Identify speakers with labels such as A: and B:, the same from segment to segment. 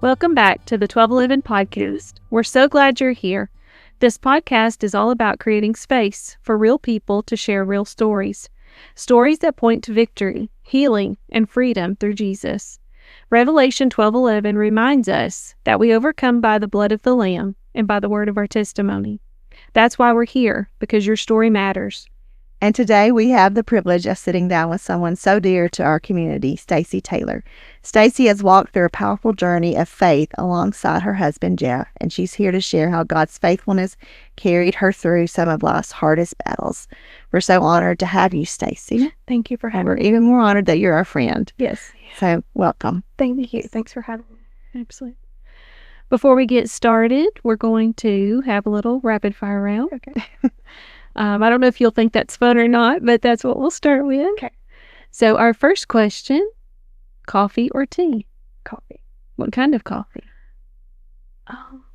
A: Welcome back to the 1211 podcast. We're so glad you're here. This podcast is all about creating space for real people to share real stories. Stories that point to victory, healing, and freedom through Jesus. Revelation 12:11 reminds us that we overcome by the blood of the Lamb and by the word of our testimony. That's why we're here, because your story matters.
B: And today we have the privilege of sitting down with someone so dear to our community, Stacy Taylor. Stacy has walked through a powerful journey of faith alongside her husband, Jeff, and she's here to share how God's faithfulness carried her through some of life's hardest battles. We're so honored to have you, Stacy.
A: Thank you for
B: And
A: having
B: we're
A: me.
B: even more honored that you're our friend.
A: Yes.
B: So welcome.
A: Thank you. Thanks for having me. Absolutely. Before we get started, we're going to have a little rapid fire round.
C: Okay.
A: I don't know if you'll think that's fun or not, but that's what we'll start with.
C: Okay.
A: So our first question, coffee or tea?
C: Coffee.
A: What kind of coffee?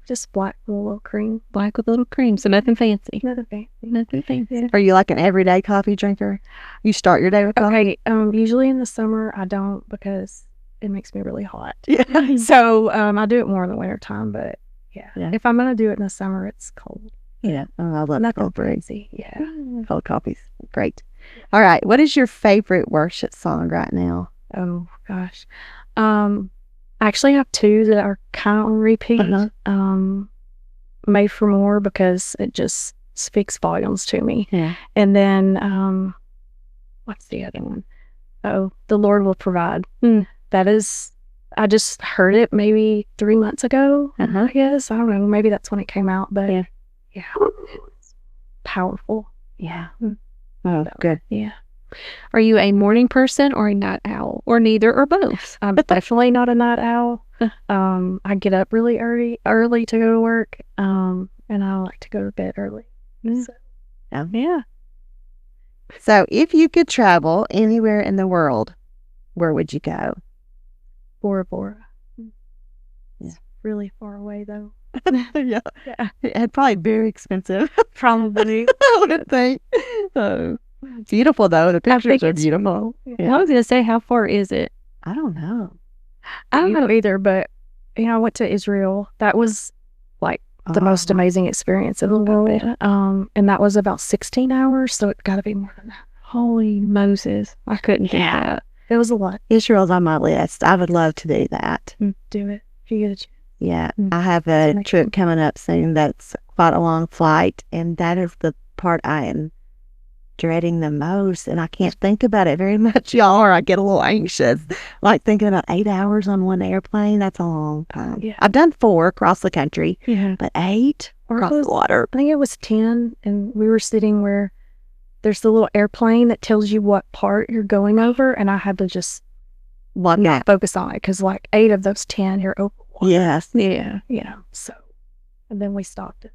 C: Just black with a little cream.
A: Black with a little cream, so nothing fancy.
C: Nothing fancy.
A: Nothing fancy.
C: Yeah.
B: Are you like an everyday coffee drinker? You start your day with coffee?
C: Okay. Usually in the summer I don't because it makes me really hot.
B: Yeah.
C: So I do it more in the winter time, but yeah.
B: Yeah.
C: If I'm gonna do it in the summer, it's cold.
B: Yeah. Oh, I love
C: Nothing
B: cold brew.
C: fancy. Yeah.
B: Cold coffee's great. All right. What is your favorite worship song right now?
C: Oh gosh. I actually have two that are kind of on repeat.
B: Uh-huh.
C: Made for More because it just speaks volumes to me.
B: Yeah.
C: And then, what's the other one? Oh, The Lord Will Provide. That is, I just heard it maybe 3 months ago,
B: Uh-huh.
C: I guess. I don't know. Maybe that's when it came out, but
B: Yeah.
C: it's powerful.
B: Yeah.
C: Mm.
B: Oh, good.
C: Yeah.
A: Are you a morning person or a night owl, or neither or both?
C: I'm definitely not a night owl. I get up really early to go to work, and I like to go to bed early. So,
B: Oh.
A: Yeah.
B: So, if you could travel anywhere in the world, where would you go?
C: Bora Bora.
B: Yeah.
C: It's really far away, though.
B: Yeah.
C: Yeah.
B: It's probably very expensive.
C: Probably.
B: I would think. Oh. Beautiful, though. The
A: I think
B: pictures are
A: it's
B: beautiful.
A: I was going to say, how far is it?
B: I don't know.
C: I don't know either, but I went to Israel. That was like the most amazing experience in the world. And that was about 16 hours, so it got to be more than that.
A: Holy Moses. I couldn't do
B: Yeah.
A: that.
C: It was a lot.
B: Israel's on my list. I would love to do that.
C: Do it if you get a chance.
B: Yeah.
C: Mm.
B: I have a
C: Make
B: trip coming up soon that's quite a long flight, and that is the part I am dreading the most, and I can't think about it very much, y'all, or I get a little anxious. Like thinking about 8 hours on one airplane, that's a long time.
C: Yeah.
B: I've done 4 across the country,
C: Yeah.
B: but 8
C: Or it
B: across
C: was-
B: the water.
C: I think it was 10, and we were sitting where there's the little airplane that tells you what part you're going over, and I had to just
B: Yeah.
C: focus on it because like 8 of those 10 you're over water.
B: Yes.
A: Yeah.
C: So, and then we stopped it,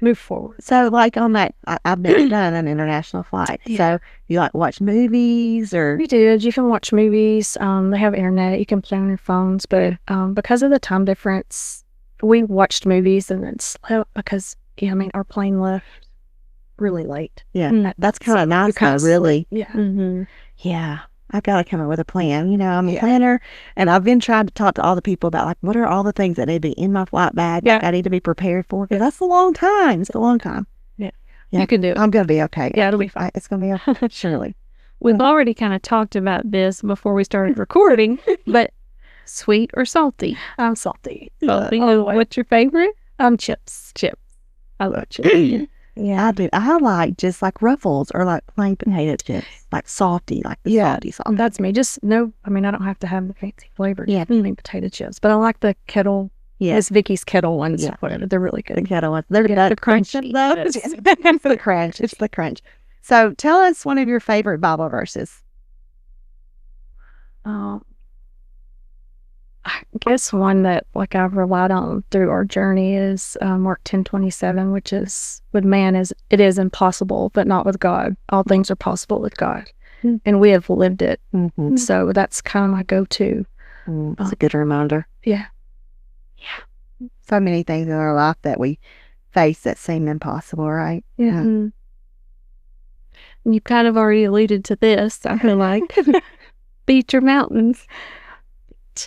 C: move forward.
B: So, like on that, I've never done an international flight.
C: Yeah.
B: So, you like watch movies or?
C: We did. You can watch movies. They have internet. You can play on your phones. But because of the time difference, we watched movies and then slept because, our plane left really late.
B: Yeah.
C: And
B: That's kind of nice,
C: kinda
B: though, really.
C: Yeah.
A: Mm-hmm.
B: Yeah. I've got to come up with a plan. I'm a planner, and I've been trying to talk to all the people about, like, what are all the things that need to be in my flight bag
C: Yeah.
B: that I need to be prepared for? Because that's a long time. It's a long time. Yeah.
A: You can do it.
B: I'm going to be okay.
A: Yeah, it'll be fine.
B: It's going to be okay. Surely.
A: We've already kind of talked about this before we started recording, but sweet or salty?
C: I'm salty.
A: Salty.
C: Oh,
A: What's your favorite?
C: Chips.
A: Chips. I love chips.
C: Yeah.
B: I do. I like just like Ruffles or like plain potato chips, like salty, like the salty.
C: That's me. Just no. I don't have to have the fancy flavors.
B: Yeah.
C: Plain potato chips, but I like the kettle.
B: Yeah.
C: It's Vicky's kettle ones.
B: Yeah.
C: Whatever. They're really
B: The
C: good.
B: kettle ones. They're
A: Yeah,
B: the
A: crunchy.
B: It's the crunch. It's the crunch. So tell us one of your favorite Bible verses.
C: I guess one that I've relied on through our journey is Mark 10:27, which is, with man it is impossible, but not with God. All things are possible with God, and we have lived it.
B: Mm-hmm.
C: So that's kind of my go-to.
B: That's a good reminder.
C: Yeah.
B: So many things in our life that we face that seem impossible, right?
C: Yeah.
A: Mm-hmm. You kind of already alluded to this, I feel like. Beach or mountains?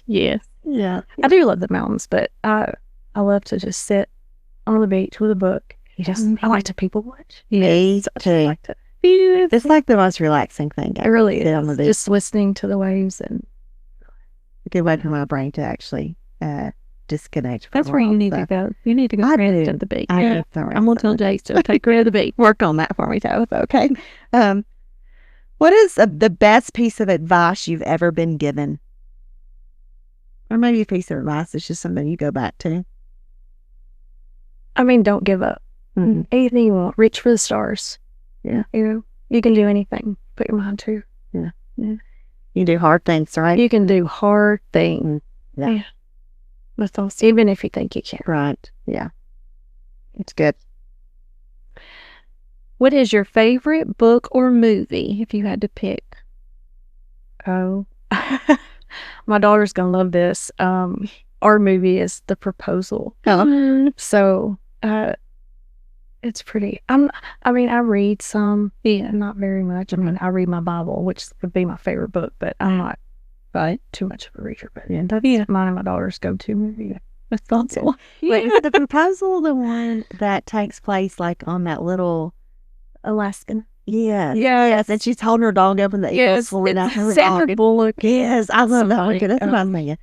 A: Yes.
B: Yeah.
C: I do love the mountains, but I love to just sit on the beach with a book. I like to people watch.
B: Me
C: So I just
B: too.
C: like to be
B: It's like the most relaxing thing.
C: It really
B: Sit on the
C: is.
B: beach.
C: Just listening to the waves and
B: A good way for my brain to actually disconnect.
A: That's where you need to go. You need to go
B: I
A: rest
B: do.
A: at the beach.
B: I
A: Yeah.
B: need some rest.
A: I'm going to tell Jason to take her to the beach.
B: Work on that for me, Tabitha, okay? What is the best piece of advice you've ever been given? Or maybe a piece of advice that's just something you go back to.
C: I mean, don't give up.
B: Mhm.
C: Anything you want, reach for the stars.
B: Yeah.
C: You know, you can do anything. Put your mind to.
B: You do hard things, right?
C: You can do hard things.
B: Yeah.
C: That's awesome. Even if you think you can't.
B: Right. Yeah. It's good.
A: What is your favorite book or movie if you had to pick?
C: Oh, my daughter's gonna love this. Our movie is The Proposal.
B: Oh.
C: So, it's pretty. I mean, I read some, not very much. I mean, I read my Bible, which would be my favorite book, but I'm not too much of a reader. But that's mine and my daughter's go-to movie.
A: That's awesome.
B: Wait, is the proposal the one that takes place like on that little
C: Alaskan.
B: Yes.
A: Yes.
B: And she's holding her dog up in the
A: Yes.
B: Sandra
C: Bullock.
B: Yes, I love that one.
C: Sorry.
B: That's what I'm thinking.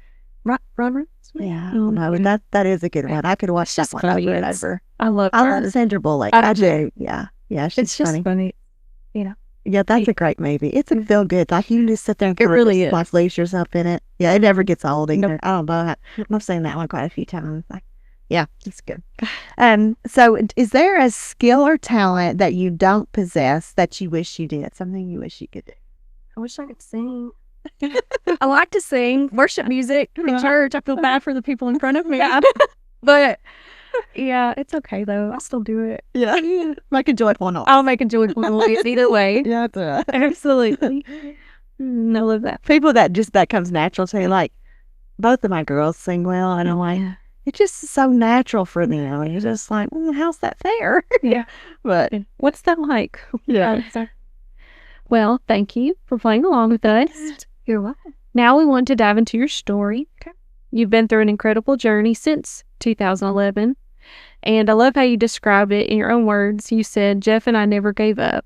C: Robert.
B: Yeah.
A: Oh,
B: No, that is a good one. I could watch that
C: just
B: one
C: funny.
B: over and
C: It's-
B: over.
A: I love
B: I
A: her.
B: love Sandra Bullock.
C: I
B: I do. Yeah. Yeah, she's
C: It's just
B: funny.
C: funny.
B: Yeah, that's a great movie. It's a feel good. Like you can just sit there and
C: It
B: kinda
C: really
B: just,
C: is.
B: like lose yourself in it. Yeah, it never gets old either.
C: Nope.
B: I don't know. I've seen that one quite a few times. Like, yeah, it's good. So is there a skill or talent that you don't possess that you wish you did? Something you wish you could do?
C: I wish I could sing. I like to sing worship music in church. I feel bad for the people in front of me. But yeah, it's okay though. I'll still do it.
B: Yeah, make a joyful noise.
C: I'll make a joyful noise either way.
B: Yeah, it's
A: Absolutely. I love that.
B: people that comes natural to. Like both of my girls sing well, and I'm like, it's just so natural for them. And you're just like, how's that fair?
C: Yeah.
B: But
A: What's that like?
B: yeah,
A: Well, thank you for playing along with us.
C: You're welcome.
A: Now we want to dive into your story.
C: Okay.
A: You've been through an incredible journey since 2011. And I love how you described it in your own words. You said, Jeff and I never gave up,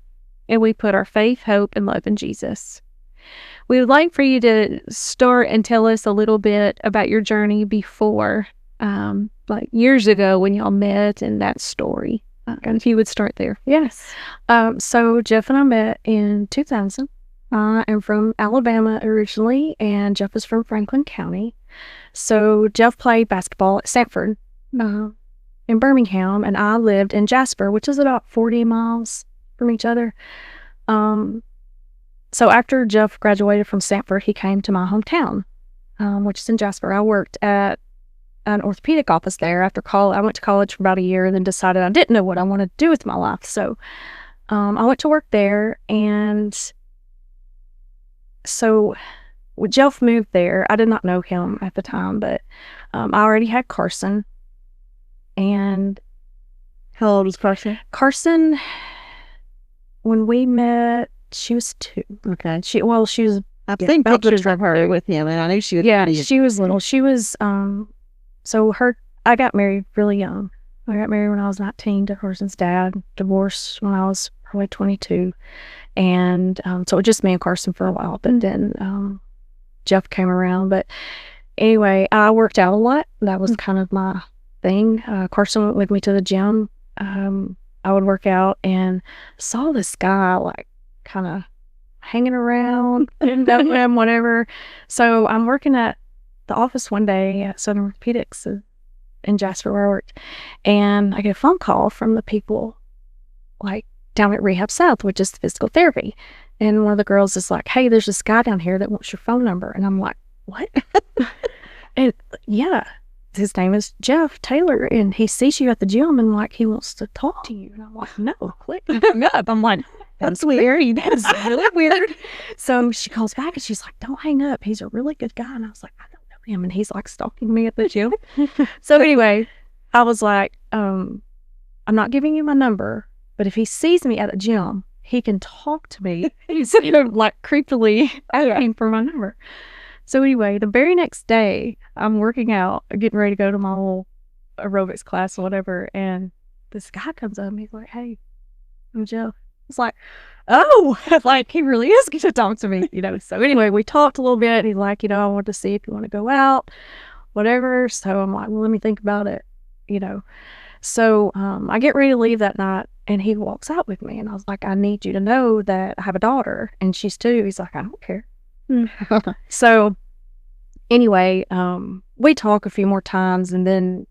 A: and we put our faith, hope, and love in Jesus. We would like for you to start and tell us a little bit about your journey before, like years ago when y'all met and that story. And if you would start there.
C: Yes. So Jeff and I met in 2000. I'm from Alabama originally, and Jeff is from Franklin County. So Jeff played basketball at Sanford in Birmingham, and I lived in Jasper, which is about 40 miles from each other. So after Jeff graduated from Sanford, he came to my hometown, which is in Jasper. I worked at an orthopedic office there after college. I went to college for about a year and then decided I didn't know what I wanted to do with my life. So I went to work there, and so when Jeff moved there, I did not know him at the time, but I already had Carson. And
B: how old was Carson?
C: Carson, when we met, she was 2.
B: Okay,
C: She was
B: I've
C: Yeah,
B: seen
C: about
B: pictures of her with him, and I knew she was. pretty.
C: she was little. She was I got married really young. I got married when I was 19 to Carson's dad, divorced when I was probably 22. And so it was just me and Carson for a while, but then Jeff came around. But anyway, I worked out a lot. That was kind of my thing. Carson went with me to the gym. I would work out and saw this guy like kind of hanging around and whatever. So I'm working at the office one day at Southern Orthopedics in Jasper where I worked, and I get a phone call from the people like down at Rehab South, which is physical therapy. And one of the girls is like, hey, there's this guy down here that wants your phone number. And I'm like, what? And yeah, his name is Jeff Taylor, and he sees you at the gym and like he wants to talk to you. And I'm like, no, click up. I'm like, that's weird. That's really weird. So she calls back and she's like, don't hang up. He's a really good guy. And I was like, I don't know him. And he's like stalking me at the gym. So anyway, I was like, I'm not giving you my number, but if he sees me at the gym, he can talk to me. He's like creepily asking for my number. So anyway, the very next day, I'm working out, getting ready to go to my little aerobics class or whatever, and this guy comes up and he's like, "Hey, I'm Jeff." It's like, "Oh," like he really is going to talk to me, So anyway, we talked a little bit. He's like, "I wanted to see if you want to go out, whatever." So I'm like, "Well, let me think about it. So I get ready to leave that night, and he walks out with me, and I was like, "I need you to know that I have a daughter, and she's 2." He's like, "I don't care." So anyway, we talk a few more times, and then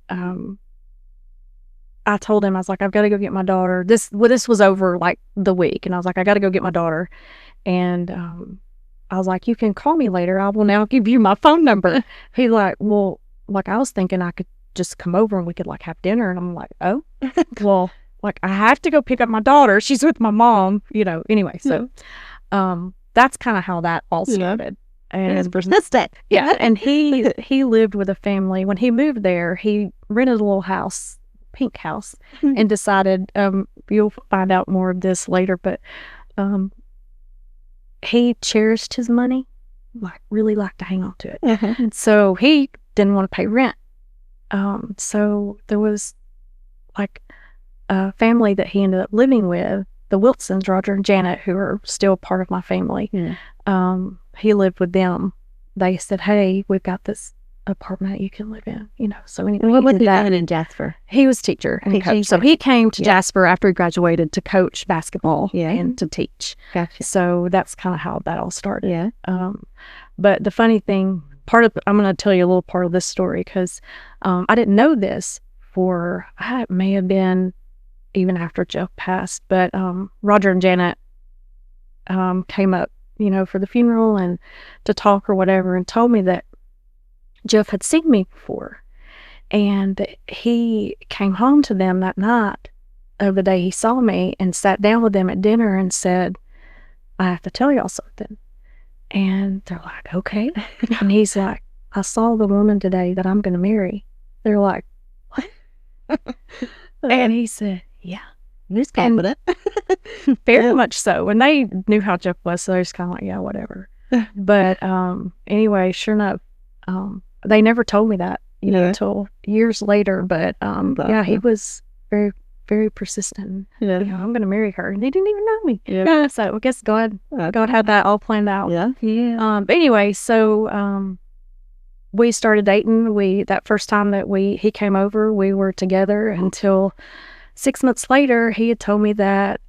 C: I told him, I was like, "I've got to go get my daughter." This was over like the week, and I was like, "I got to go get my daughter," and I was like, "You can call me later. I will now give you my phone number." He's like, "Well, like I was thinking I could just come over and we could like have dinner," and I'm like, "Oh, well, like I have to go pick up my daughter. She's with my mom, Anyway, so that's kind of how that all started. And
B: It's persistent.
C: yeah, and he lived with a family. When he moved there, he rented a little house, pink house, and decided, you'll find out more of this later, but he cherished his money, like really liked to hang on to it. And so he didn't want to pay rent. So there was like a family that he ended up living with, the Wilsons, Roger and Janet, who are still part of my family. He lived with them. They said, "Hey, we've got this apartment you can live in," So anyway,
B: What was he doing in Jasper?
C: he was teacher and coach. So he came to Jasper after he graduated to coach basketball and to teach.
B: Gotcha.
C: So that's kind of how that all started.
B: Yeah.
C: But the funny thing, I'm going to tell you a little part of this story because I didn't know this it may have been even after Jeff passed, but Roger and Janet came up, for the funeral and to talk or whatever, and told me that Jeff had seen me before, and he came home to them that night of the day he saw me and sat down with them at dinner and said, "I have to tell y'all something." And they're like, "Okay." And he's like, "I saw the woman today that I'm going to marry." They're like, "What?" And he said, "Yeah."
B: He's confident.
C: Very much so. And they knew how Jeff was, so they're just kind of like, "Yeah, whatever." But anyway, sure enough, they never told me that, until years later. But he was very, very persistent. I'm going to marry her, and he didn't even know me. So I guess God had that all planned out. But anyway, so we started dating. That first time that he came over, we were together until 6 months later. He had told me that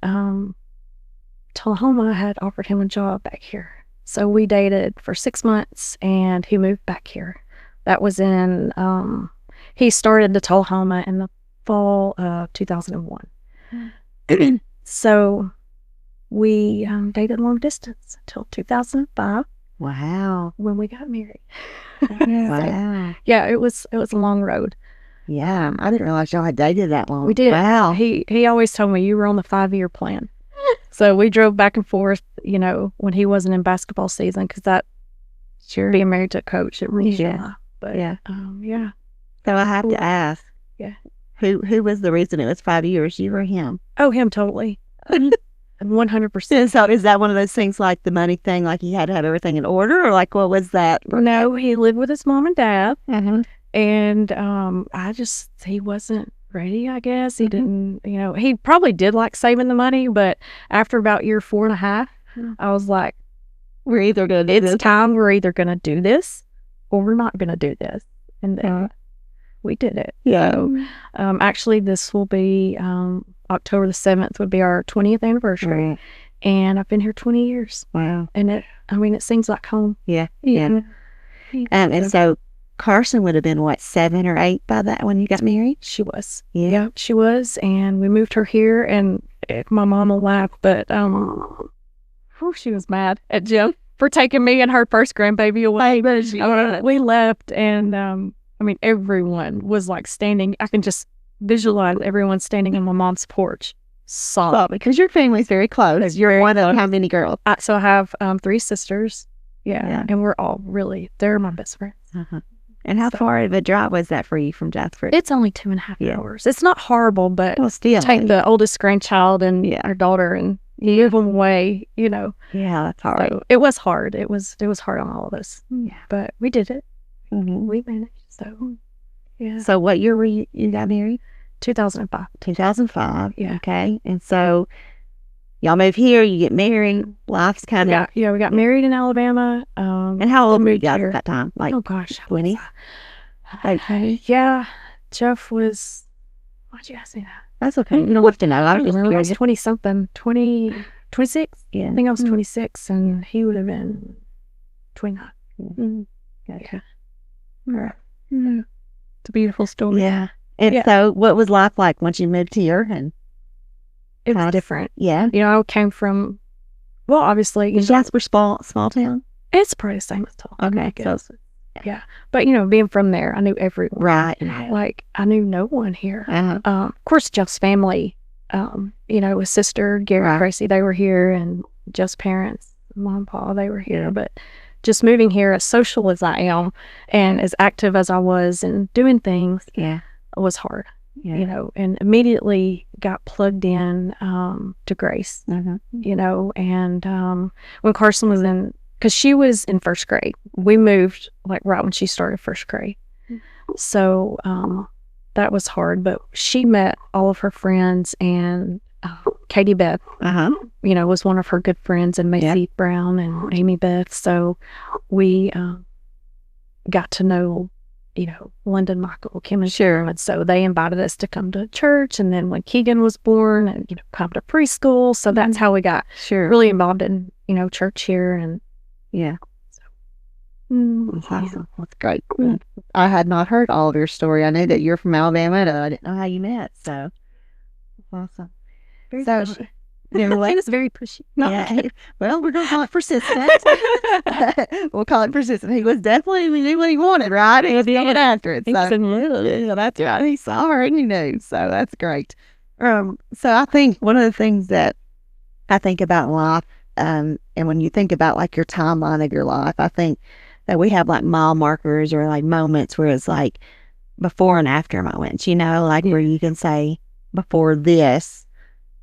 C: Tullahoma had offered him a job back here. So we dated for 6 months, and he moved back here. That was he started to Tullahoma in the fall of 2001. So we dated long distance until 2005.
B: Wow.
C: When we got married.
B: Wow.
C: So, yeah, it was a long road.
B: Yeah, I didn't realize y'all had dated that long.
C: We did.
B: Wow.
C: He always told me you were on the 5-year plan. So we drove back and forth, when he wasn't in basketball season, because that being married to a coach, it ruins your life. But
B: yeah.
C: So
B: I have to ask.
C: Yeah.
B: Who was the reason it was 5 years? You or him?
C: Oh, him totally. 100%.
B: So is that one of those things like the money thing, like he had to have everything in order, or like what was that?
C: No, he lived with his mom and dad.
B: Mm-hmm.
C: And he wasn't ready, I guess. He didn't, he probably did like saving the money, but after about year 4.5, I was like,
B: we're either going to do
C: it's time. We're either going to do this or we're not going to do this. And then we did it.
B: Yeah.
C: So, actually, this will be October the 7th would be our 20th anniversary.
B: Right.
C: And I've been here 20 years.
B: Wow.
C: And it seems like home.
B: Yeah. And so Carson would have been, what, 7 or 8 by that when you got married?
C: She was.
B: Yeah.
C: She was. And we moved her here, and my mom will laugh, but she was mad at Jim for taking me and her first grandbaby away. We left, and everyone was like standing. I can just visualize everyone standing on my mom's porch sobbing.
B: Well, because your family's very close. You're one of how many girls?
C: So I have 3 sisters. Yeah. And we're all they're my best friends.
B: Uh-huh. And how far of a drive was that for you from Jasper?
C: It's only 2.5 hours. It's not horrible, but
B: still
C: take the oldest grandchild and our daughter, and move them away,
B: Yeah, that's hard.
C: So it was hard. It was hard on all of us.
B: Yeah.
C: But we did it.
B: Mm-hmm.
C: We managed. So, yeah.
B: So what year were you got married?
C: 2005.
B: 2005.
C: Yeah.
B: Okay. And so y'all move here, you get married, life's kind of.
C: Yeah, we got married in Alabama.
B: And how old were you guys
C: here
B: at that time? Like,
C: oh gosh,
B: 20?
C: Okay. Yeah, Jeff was. Why'd you ask me that?
B: That's okay. You don't have to know. I
C: I
B: was
C: remember I was
B: curious.
C: 20 something, 26.
B: Yeah.
C: I think I was 26, and he would have been 29.
B: Okay.
C: All right. It's a beautiful story.
B: Yeah. And
C: Yeah.
B: so what was life like once you moved here? And
C: It was
B: Kinda-
C: different.
B: yeah.
C: I came from. Well, obviously,
B: Was Jasper small town?
C: it's probably the same as Tulsa.
B: Okay.
C: I guess. Yeah, but being from there, I knew everyone.
B: Right.
C: Like I knew no one here.
B: Uh-huh.
C: Of course, Jeff's family, his sister, Gary,
B: Right.
C: Tracy, they were here, and Jeff's parents, Mom and Pa, they were here. But just moving here, as social as I am, and as active as I was and doing things,
B: Yeah.
C: was hard.
B: Yeah.
C: And immediately got plugged in to Grace.
B: Uh-huh.
C: And when Carson was because she was in first grade, we moved like right when she started first grade. So that was hard, but she met all of her friends, and Katie Beth,
B: Uh-huh.
C: was one of her good friends, and Macy Brown and Amy Beth. So we got to know, London, Michael, Kim, and Sharon. And so they invited us to come to church. And then when Keegan was born, and, come to preschool. So that's how we got really involved in, church here. And
B: Yeah. That's
C: yeah.
B: awesome. That's great. I had not heard all of your story. I knew that you're from Alabama, and I didn't know how you met. So that's awesome.
C: Very
B: So
C: pushy.
B: you know,
C: He was very pushy. No.
B: yeah. Well, we're gonna call it persistent. We'll call it persistent. He was definitely, he knew what he wanted, right? He was going after it. So yeah, that's right. He saw her and he knew. So that's great. So I think one of the things that I think about in life, and when you think about like your timeline of your life, I think that we have like mile markers or like moments where it's like before and after moments, like where you can say before this,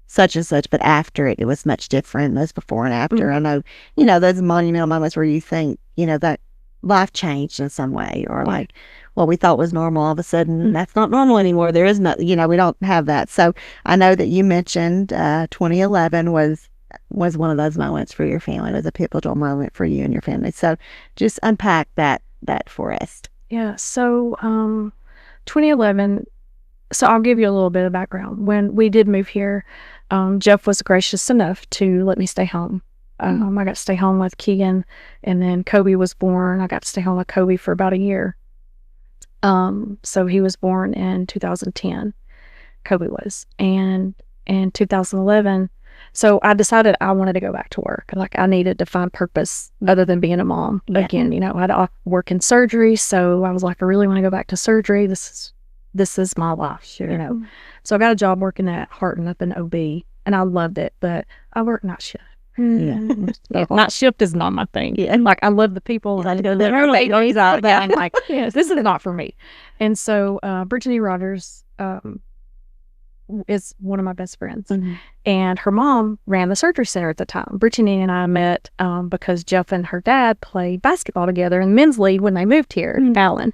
B: such and such, but after it was much different. Those before and after. I know, those monumental moments where you think, that life changed in some way, or like what we thought was normal, all of a sudden that's not normal anymore. There is no, we don't have that. So I know that you mentioned 2011 was one of those moments for your family. It was a pivotal moment for you and your family. So just unpack that for us.
C: Yeah. So 2011. So I'll give you a little bit of background. When we did move here, Jeff was gracious enough to let me stay home. I got to stay home with Keegan, and then Kobe was born. I got to stay home with Kobe for about a year. So he was born in 2010. Kobe was. And in 2011, so I decided I wanted to go back to work. Like I needed to find purpose other than being a mom. Again, I had to work in surgery. So I was like, I really want to go back to surgery. This is my life, So I got a job working at Harton up in OB, and I loved it, but I worked night shift. Night shift is not my thing. Like I love the people. And I go there early. I'm like, this is not for me. And so Brittany Rogers is one of my best friends, and her mom ran the surgery center at the time. Brittany and I met because Jeff and her dad played basketball together in the men's league when they moved here in Allen.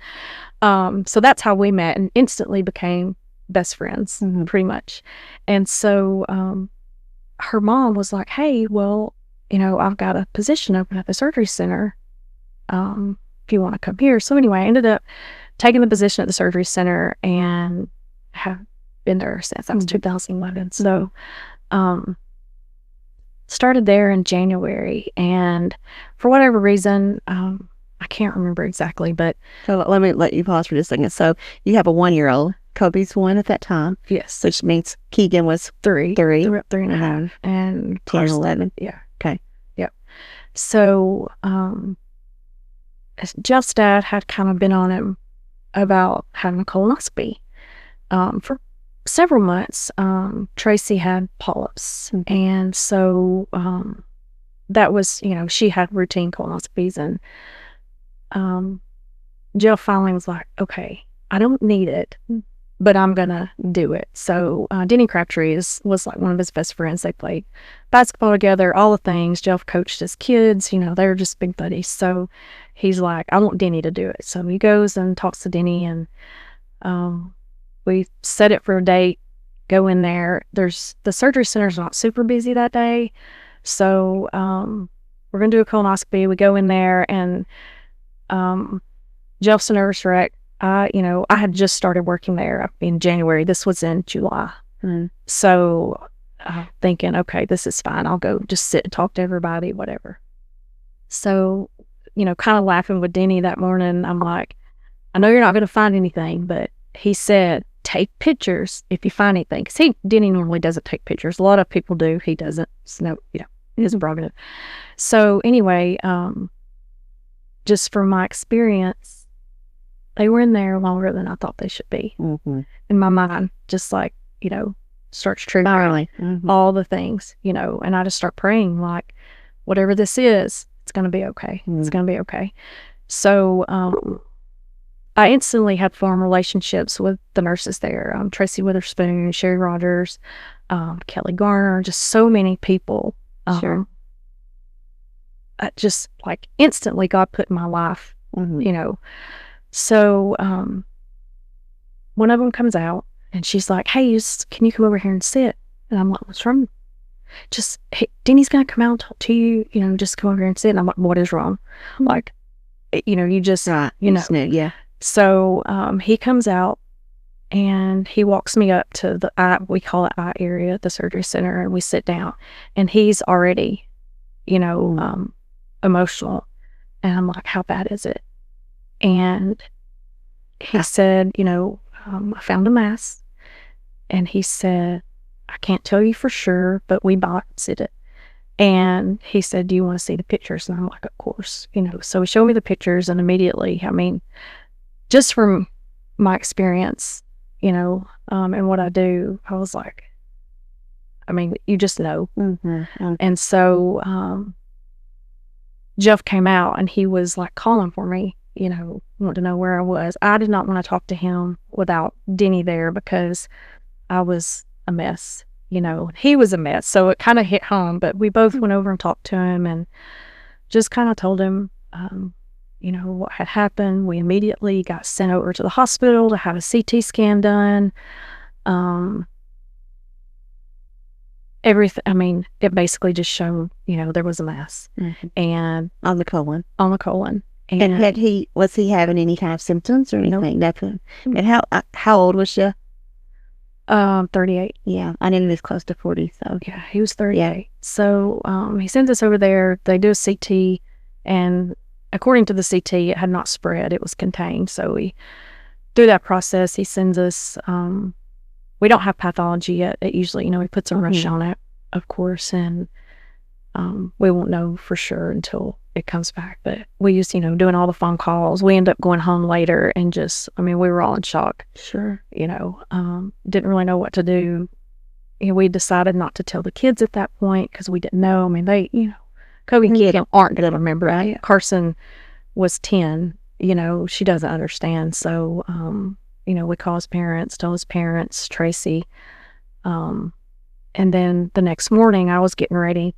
C: So that's how we met and instantly became best friends, pretty much. And so her mom was like, hey, well, I've got a position open at the surgery center if you want to come here. So anyway, I ended up taking the position at the surgery center and have been there since. That was 2011. So started there in January, and for whatever reason, I can't remember exactly, but
B: So let me let you pause for just a second. So you have a 1-year-old. Kobe's 1 at that time.
C: yes,
B: Which means Keegan was 3.
C: We're up 3.5, and
B: 10, 11.
C: yeah,
B: Okay.
C: yep. So Jeff's dad had kind of been on him about having a colonoscopy for several months. Tracy had polyps, and so that was, she had routine colonoscopies, and Jeff finally was like, okay, I don't need it, but I'm gonna do it. So Denny Crabtree was like one of his best friends. They played basketball together, all the things. Jeff coached his kids, you know, they were just big buddies. So he's like, I want Denny to do it. So he goes and talks to Denny, and we set it for a date, go in there. The surgery center's not super busy that day. So we're gonna do a colonoscopy. We go in there, and Jeff's a nervous wreck. I had just started working there in January. This was in July. So thinking, okay, this is fine. I'll go just sit and talk to everybody, whatever. So, kind of laughing with Denny that morning, I'm like, I know you're not going to find anything, but he said, take pictures if you find anything. Because Denny normally doesn't take pictures. A lot of people do. He doesn't. So, his prerogative. So anyway, just from my experience, they were in there longer than I thought they should be. In my mind, just like, starts triggering all the things, and I just start praying, like, whatever this is, it's going to be okay. It's going to be okay. So I instantly had formed relationships with the nurses there. Tracy Witherspoon, Sherry Rogers, Kelly Garner, just so many people.
B: Sure.
C: Just like instantly God put in my life, So one of them comes out, and she's like, hey, can you come over here and sit? And I'm like, what's wrong? Hey, Denny's going to come out and talk to you, just come over here and sit. And I'm like, what is wrong? Like, you just,
B: right. Yeah.
C: So he comes out, and he walks me up to the eye, we call it eye area at the surgery center, and we sit down, and he's already, emotional. And I'm like, how bad is it? And he said, I found a mass. And he said, I can't tell you for sure, but we biopsied it. And he said, do you want to see the pictures? And I'm like, of course. So he showed me the pictures, and immediately, just from my experience, and what I do, I was like, you just know. And so Jeff came out, and he was like calling for me, wanted to know where I was. I did not want to talk to him without Denny there, because I was a mess, he was a mess. So it kind of hit home, but we both went over and talked to him, and just kind of told him, what had happened. We immediately got sent over to the hospital to have a CT scan done. Everything, it basically just showed, there was a mass. And
B: on the colon.
C: And
B: was he having any kind of symptoms or anything? Nothing. And how old was she?
C: 38.
B: Yeah, I knew he was close to 40. So
C: yeah, he was 38. So he sends us over there. They do a CT, and according to the CT, it had not spread. It was contained. So through that process, he sends us. We don't have pathology yet. It usually, he puts a rush on it, of course, and we won't know for sure until it comes back. But we used, doing all the phone calls. We ended up going home later, and just, we were all in shock.
B: Sure.
C: Didn't really know what to do. We decided not to tell the kids at that point, because we didn't know. They, Kobe kids aren't going to remember. Right? Carson was 10. She doesn't understand. So, we call his parents, tell his parents, Tracy. And then the next morning, I was getting ready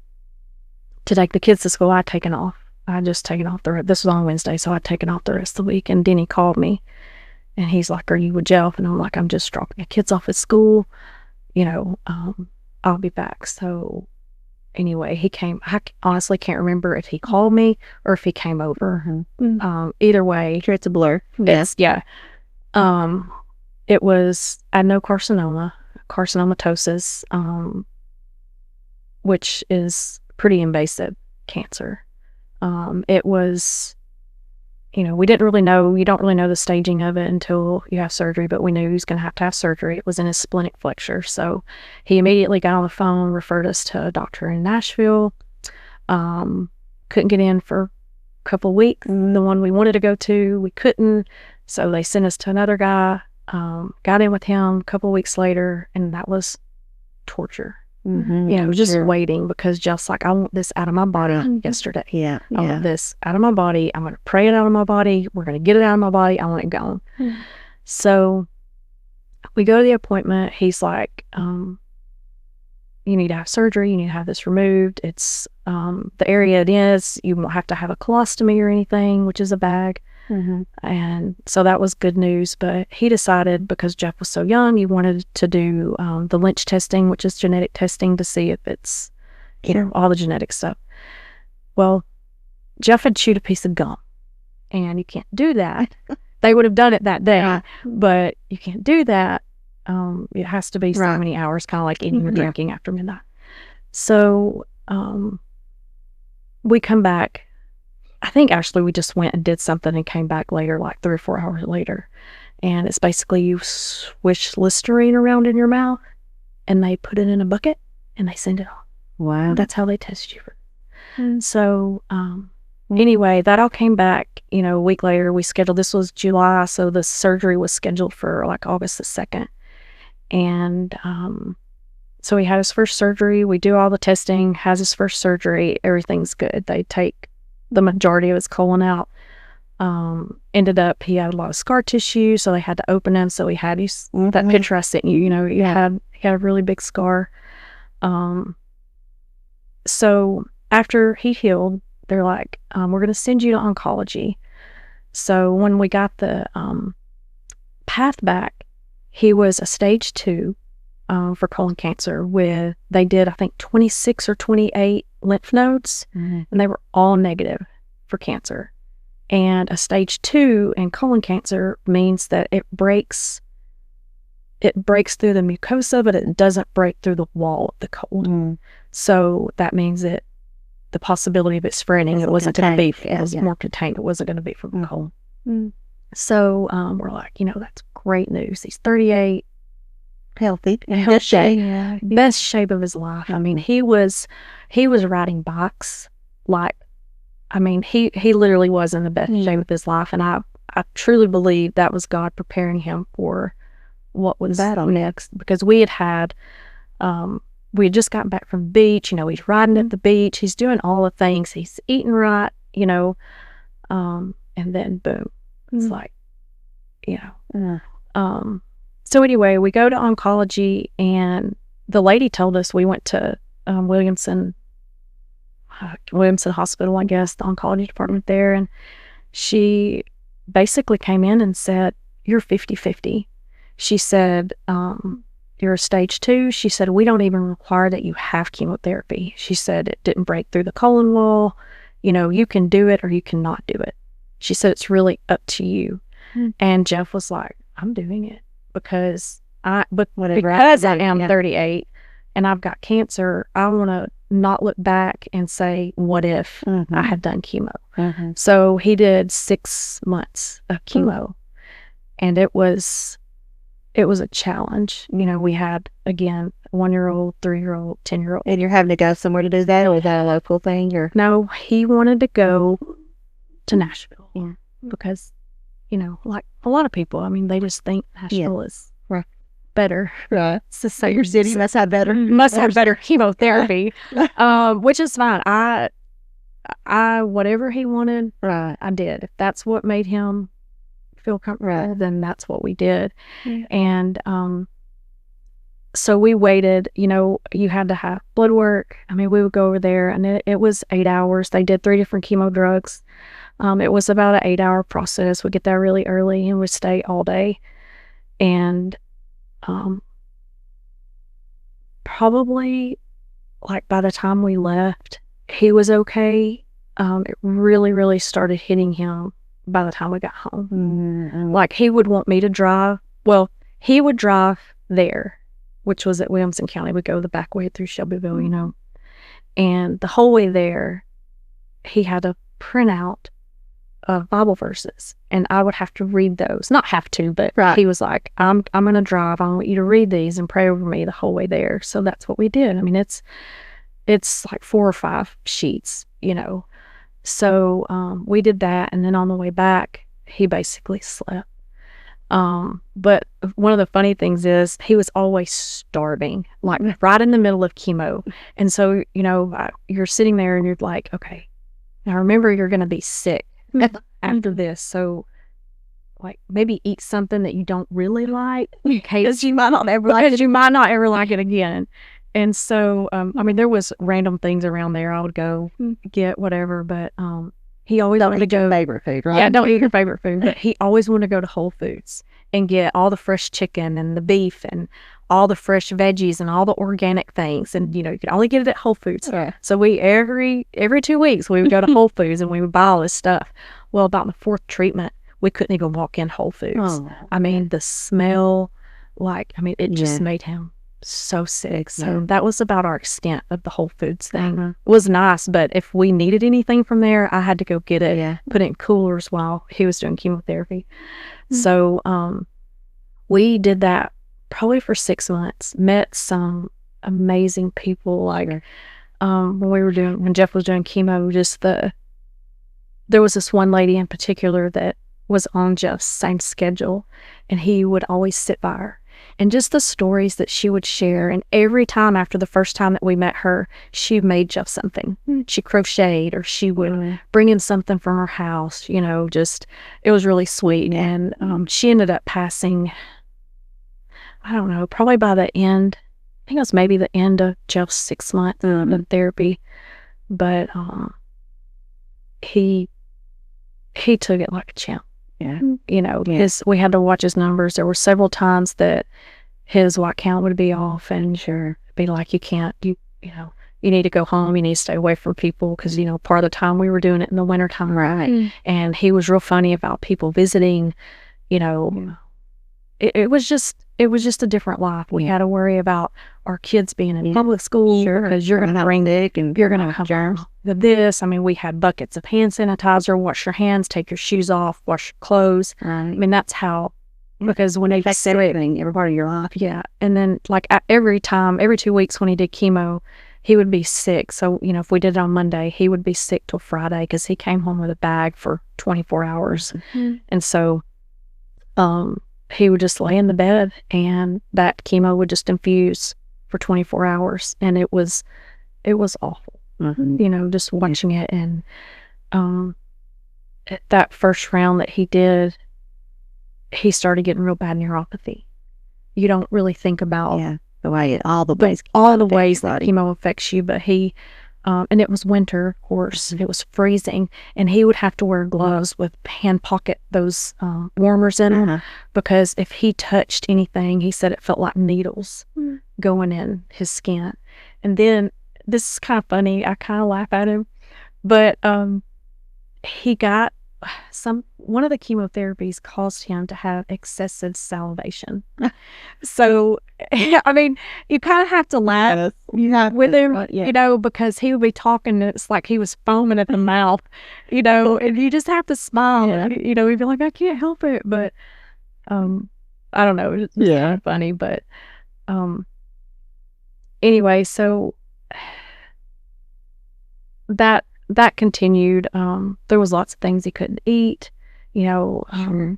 C: to take the kids to school. I'd taken off. I'd just taken off this was on Wednesday, so I'd taken off the rest of the week. And Denny called me, and he's like, are you with Jeff? And I'm like, I'm just dropping the kids off at school. I'll be back. So anyway, he came. I honestly can't remember if he called me or if he came over. Either way.
B: Sure, it's a blur.
C: Yes. Yeah. It was carcinomatosis, which is pretty invasive cancer. It was, we didn't really know, you don't really know the staging of it until you have surgery, but we knew he was going to have surgery. It was in his splenic flexure. So he immediately got on the phone, referred us to a doctor in Nashville. Couldn't get in for a couple of weeks. The one we wanted to go to, we couldn't. So they sent us to another guy, got in with him a couple of weeks later, and that was torture. Just waiting, because just like, I want this out of my body yesterday.
B: Yeah.
C: I want this out of my body. I'm going to pray it out of my body. We're going to get it out of my body. I want it gone. So we go to the appointment. He's like, you need to have surgery. You need to have this removed. It's the area it is. You won't have to have a colostomy or anything, which is a bag.
B: Mm-hmm.
C: And so that was good news. But he decided, because Jeff was so young, he wanted to do the Lynch testing, which is genetic testing to see if it's, all the genetic stuff. Well, Jeff had chewed a piece of gum, and you can't do that. They would have done it that day, but you can't do that. It has to be so many hours, kind of like eating or drinking after midnight. So we come back. I think actually we just went and did something and came back later, like 3 or 4 hours later. And it's basically you swish Listerine around in your mouth, and they put it in a bucket and they send it off.
B: Wow.
C: That's how they test you. So anyway, that all came back, a week later. We scheduled, this was July, so the surgery was scheduled for like August the 2nd. And so he had his first surgery. We do all the testing, has his first surgery. Everything's good. They take the majority of his colon out. Ended up, he had a lot of scar tissue, so they had to open him. So he had that picture I sent you, he had a really big scar. So after he healed, they're like, we're going to send you to oncology. So when we got the path back, he was a stage 2 for colon cancer they did, I think, 26 or 28 lymph nodes, and they were all negative for cancer. And a stage 2 in colon cancer means that it breaks through the mucosa, but it doesn't break through the wall of the colon. So that means that the possibility of it spreading, it wasn't going to be, it was more contained. It wasn't going to be from the colon. So we're like, that's great news. He's 38.
B: Healthy.
C: Best shape of his life. I mean, he was riding bikes like, he literally was in the best shape of his life. And I truly believe that was God preparing him for what was next, because we had just gotten back from the beach. He's riding at the beach. He's doing all the things. He's eating right, and then boom, it's like, so anyway, we go to oncology, and the lady told us, we went to Williamson Hospital, I guess, the oncology department there, and she basically came in and said, you're 50-50. She said, you're a stage 2. She said, we don't even require that you have chemotherapy. She said, it didn't break through the colon wall. You can do it or you cannot do it. She said, it's really up to you. And Jeff was like, I'm doing it because I am 38 and I've got cancer. I want to not look back and say, what if I had done chemo? So he did 6 months of chemo, and it was a challenge. We had, again, 1-year-old, 3-year-old, 10-year-old.
B: And you're having to go somewhere to do that, or is that a local thing?
C: No, he wanted to go to Nashville. Yeah. Because, like a lot of people, they just think Nashville is better.
B: Right.
C: So
B: your city must have better
C: chemotherapy, which is fine. I whatever he wanted, I did. If that's what made him feel comfortable, then that's what we did. And so we waited. You had to have blood work. We would go over there, and it was 8 hours. They did 3 different chemo drugs. It was about an 8-hour process. We'd get there really early and we'd stay all day. And probably, like, by the time we left, he was okay. It really, really started hitting him by the time we got home. Like, he would want me to drive. Well, he would drive there, which was at Williamson County. We'd go the back way through Shelbyville, And the whole way there, he had to print out Bible verses, and I would have to read those. Not have to, but he was like, I'm going to drive. I want you to read these and pray over me the whole way there. So that's what we did. It's like 4 or 5 sheets, So we did that, and then on the way back, he basically slept. But one of the funny things is he was always starving, like right in the middle of chemo. And so, you're sitting there and you're like, okay, now remember, you're going to be sick after this. So like maybe eat something that you don't really like in case
B: Because you might not ever like
C: because you might not ever like it again. And so, I mean, there was random things around there. I would go get whatever, but he always wanted to go.
B: favorite food, right?
C: Yeah, don't eat your favorite food, but he always wanted to go to Whole Foods and get all the fresh chicken and the beef and all the fresh veggies and all the organic things. And, you know, you could only get it at Whole Foods.
B: Right.
C: So we, every 2 weeks, we would go to Whole Foods and we would buy all this stuff. Well, about the 4th treatment, we couldn't even walk in Whole Foods.
B: Oh.
C: I mean, the smell, it just made him so sick. So that was about our extent of the Whole Foods thing. It was nice, but if we needed anything from there, I had to go get it, put it in coolers while he was doing chemotherapy. So we did that probably for 6 months, met some amazing people. Like when Jeff was doing chemo, there was this one lady in particular that was on Jeff's same schedule, and he would always sit by her. And just the stories that she would share. And every time after the first time that we met her, she made Jeff something. She crocheted, or she would bring in something from her house, you know, it was really sweet. And she ended up passing, I don't know, probably by the end, I think it was maybe the end of Jeff's 6 months of therapy. But he took it like a champ.
B: Yeah.
C: You know, we had to watch his numbers. There were several times that his white count would be off, and be like, you need to go home. You need to stay away from people, because, you know, part of the time we were doing it in the wintertime.
B: Right.
C: And he was real funny about people visiting, you know. It was just a different life. We had to worry about our kids being in public school, because you're going to bring
B: sick and
C: you're going to have germs. This, I mean, we had buckets of hand sanitizer, wash your hands, take your shoes off, wash your clothes.
B: Right.
C: I mean, that's how, because when they
B: affects everything, every part of your life.
C: Yeah. And then like every 2 weeks when he did chemo, he would be sick. So, you know, if we did it on Monday, he would be sick till Friday, because he came home with a bag for 24 hours. And so, he would just lay in the bed, and that chemo would just infuse for 24 hours. And it was awful, you know, just watching it. And at that first round that he did, he started getting real bad neuropathy. You don't really think about
B: all the ways
C: that chemo affects you, but he, and it was winter, of course. It was freezing, and he would have to wear gloves with hand pocket, those warmers in them, because if he touched anything, he said it felt like needles going in his skin. And then, this is kind of funny, I kind of laugh at him, but he got one of the chemotherapies caused him to have excessive salivation. So, I mean, you kind of have to laugh with him, you know, because he would be talking, and it's like he was foaming at the mouth, you know, and you just have to smile. You know, he'd be like, I can't help it. But, I don't know. It's kind of funny. But, anyway, so that continued. There was lots of things he couldn't eat, you know.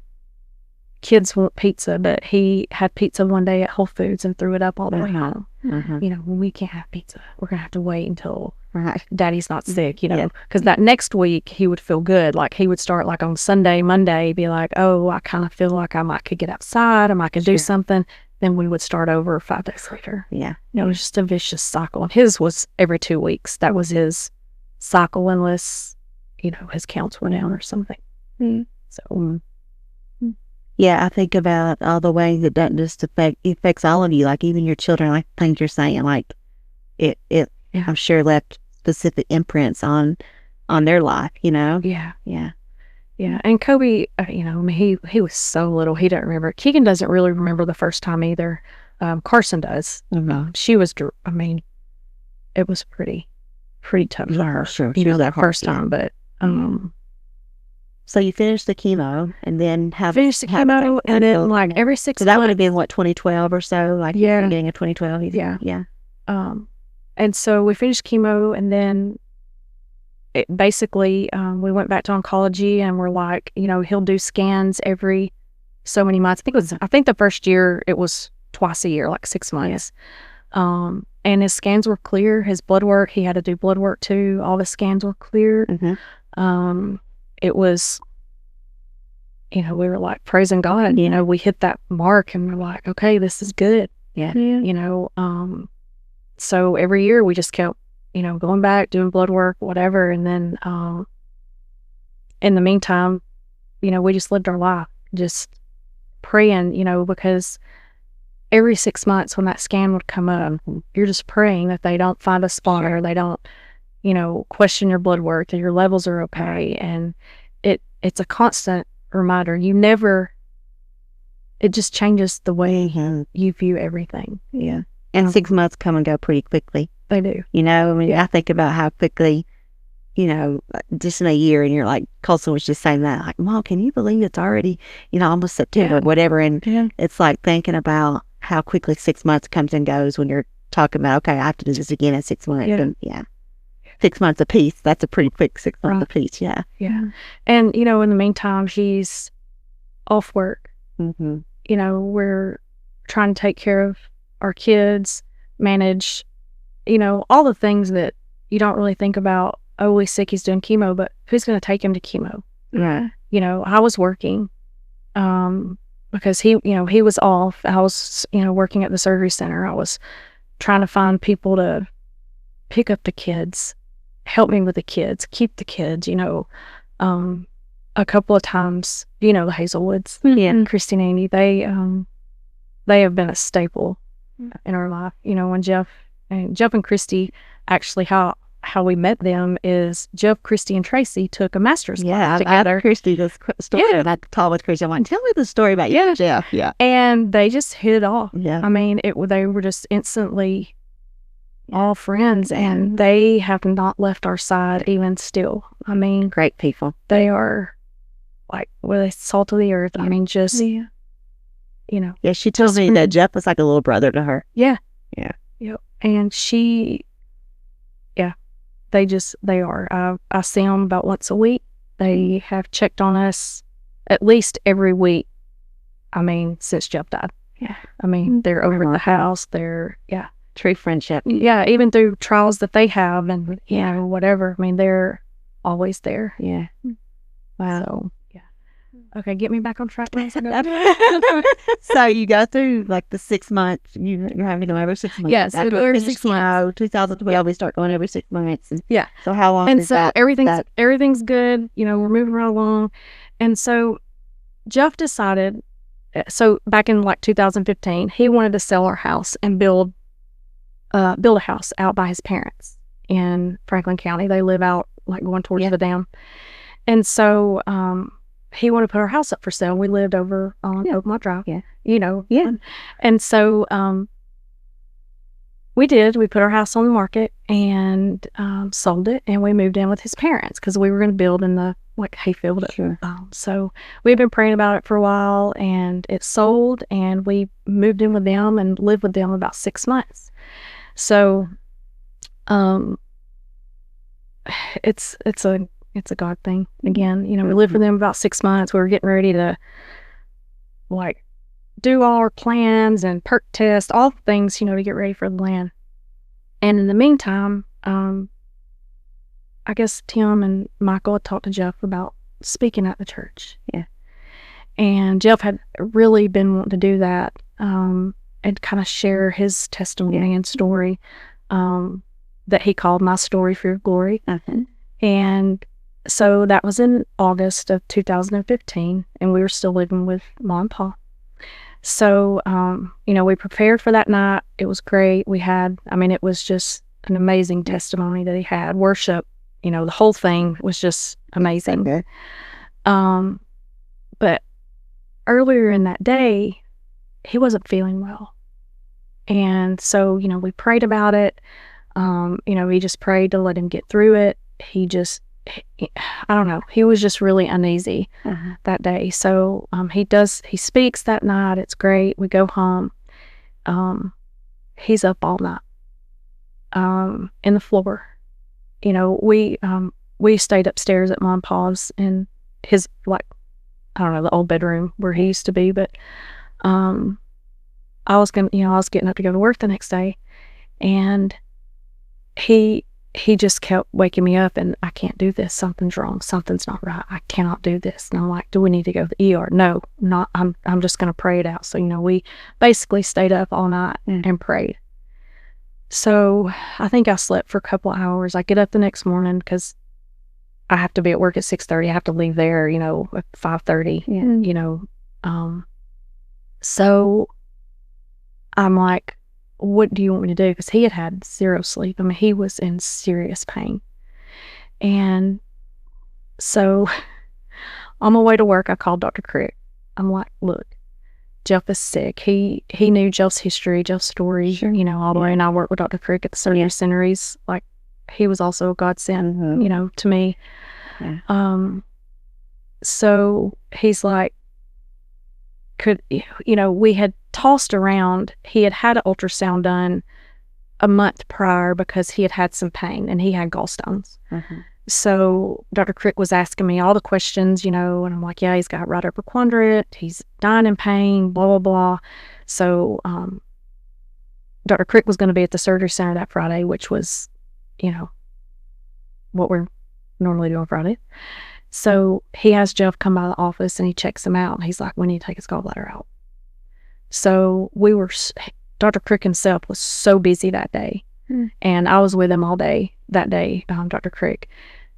C: Kids want pizza, but he had pizza one day at Whole Foods and threw it up all the way home. You know, we can't have pizza. We're gonna have to wait until Daddy's not sick, you know, because that next week he would feel good. Like, he would start, like, on Sunday, Monday, be like, oh, I kind of feel like I might could get outside, I might could do something. Then we would start over 5 days later. You know, it was just a vicious cycle. And his was every 2 weeks. That was his cycle, unless, you know, his counts were down or something. So
B: I think about all the ways it doesn't just affects all of you, like even your children, like things you're saying, like it I'm sure left specific imprints on their life, you know.
C: And Kobe, you know, I mean, he was so little, he doesn't remember. Keegan doesn't really remember the first time either. Carson does. She was, I mean, it was pretty tough for her. You know, that first time. But
B: so you finished the chemo, and then
C: finished the chemo, and then like every 6 months.
B: So that would have been what, 2012 or so, like beginning of 2012.
C: And so we finished chemo, and then basically we went back to oncology, and we're like, you know, he'll do scans every so many months. I think the first year it was twice a year, like 6 months. And his scans were clear. His blood work, he had to do blood work too. All the scans were clear. It was, we were like praising God. We hit that mark and we're like, okay, this is good.
B: Yeah.
C: So every year we just kept, going back, doing blood work, whatever. And then in the meantime, we just lived our life, just praying, because every 6 months when that scan would come up, you're just praying that they don't find a spot or they don't, question your blood work, that your levels are okay. And it's a constant reminder. It just changes the way you view everything.
B: Yeah. And 6 months come and go pretty quickly.
C: They do.
B: I think about how quickly, just in a year, and you're like, Colson was just saying that, like, Mom, can you believe it's already, almost September, whatever. And it's like thinking about how quickly 6 months comes and goes when you're talking about, okay, I have to do this again in 6 months. And 6 months apiece. That's a pretty quick 6 months apiece. Yeah.
C: Yeah. And, in the meantime, she's off work. We're trying to take care of our kids, manage, all the things that you don't really think about. Oh, he's sick, he's doing chemo, but who's going to take him to chemo?
B: Right.
C: I was working because he was off. I was, working at the surgery center. I was trying to find people to pick up the kids, help me with the kids, keep the kids, a couple of times, the Hazelwoods and Christy and Andy, they have been a staple in our life. When Jeff and Christy, actually how we met them is Jeff, Christy, and Tracy took a master's class together.
B: Christy this story. And I talked with Christy. I'm like, tell me the story about you, Jeff. Yeah.
C: And they just hit it off.
B: Yeah.
C: I mean, they were just instantly all friends, and they have not left our side even still. I mean,
B: great people.
C: They are like, they salt of the earth. I mean, just,
B: Yeah, she told me that Jeff was like a little brother to her.
C: Yeah.
B: Yeah.
C: Yep. And they are. I see them about once a week. They have checked on us at least every week. I mean, since Jeff died.
B: Yeah.
C: I mean, they're over at the house. They're,
B: true friendship.
C: Yeah, even through trials that they have and, whatever. I mean, they're always there.
B: Yeah. Wow.
C: So, okay, get me back on track.
B: So you go through like the 6 months. You're having to go every 6 months.
C: Yes, every 6 months.
B: 2012, we start going every 6 months. And
C: yeah.
B: So how long?
C: And
B: is
C: so
B: that?
C: everything's good. We're moving right along. And so Jeff decided. So back in like 2015, he wanted to sell our house and build a house out by his parents in Franklin County. They live out like going towards the dam. And so he wanted to put our house up for sale. We lived over on Oakmont Drive.
B: Yeah.
C: Yeah. And so we did. We put our house on the market and sold it, and we moved in with his parents because we were going to build in the hayfield.
B: Sure.
C: So we've been praying about it for a while, and it sold, and we moved in with them and lived with them about 6 months. So it's a God thing again. We lived with them about 6 months. We were getting ready to do all our plans and perk test, all the things, to get ready for the land. And in the meantime, I guess Tim and Michael had talked to Jeff about speaking at the church.
B: Yeah.
C: And Jeff had really been wanting to do that, and kind of share his testimony and story, that he called My Story for Your Glory. And so that was in August of 2015, and we were still living with Mom and Pa. So, we prepared for that night. It was great. It was just an amazing testimony that he had. Worship, the whole thing was just amazing.
B: Okay.
C: But earlier in that day, he wasn't feeling well. And so, we prayed about it. We just prayed to let him get through it. I don't know. He was just really uneasy that day. So he speaks that night. It's great. We go home. He's up all night in the floor. We stayed upstairs at Mom and Pa's in his, the old bedroom where he used to be. But I was getting up to go to work the next day, and he he just kept waking me up, and I can't do this. Something's wrong. Something's not right. I cannot do this. And I'm like, do we need to go to the ER? No, not. I'm just going to pray it out. So, we basically stayed up all night and prayed. So I think I slept for a couple hours. I get up the next morning because I have to be at work at 6:30. I have to leave there, at 5:30, So I'm like, what do you want me to do? Because he had zero sleep. I mean, he was in serious pain. And so on my way to work, I called Dr. Crick. I'm like, look, Jeff is sick. He knew Jeff's history, Jeff's story, all the way. And I worked with Dr. Crick at the surgery center. He's like, he was also a godsend, to me. Yeah. So he's like, we had tossed around. He had an ultrasound done a month prior because he had some pain and he had gallstones. Mm-hmm. So Dr. Crick was asking me all the questions, and I'm like, yeah, he's got right upper quadrant. He's dying in pain, blah, blah, blah. So Dr. Crick was going to be at the surgery center that Friday, which was, what we're normally doing Friday. So he has Jeff come by the office and he checks him out. And he's like, we need to take his gallbladder out. So Dr. Crick himself was so busy that day. And I was with him all day that day, Dr. Crick.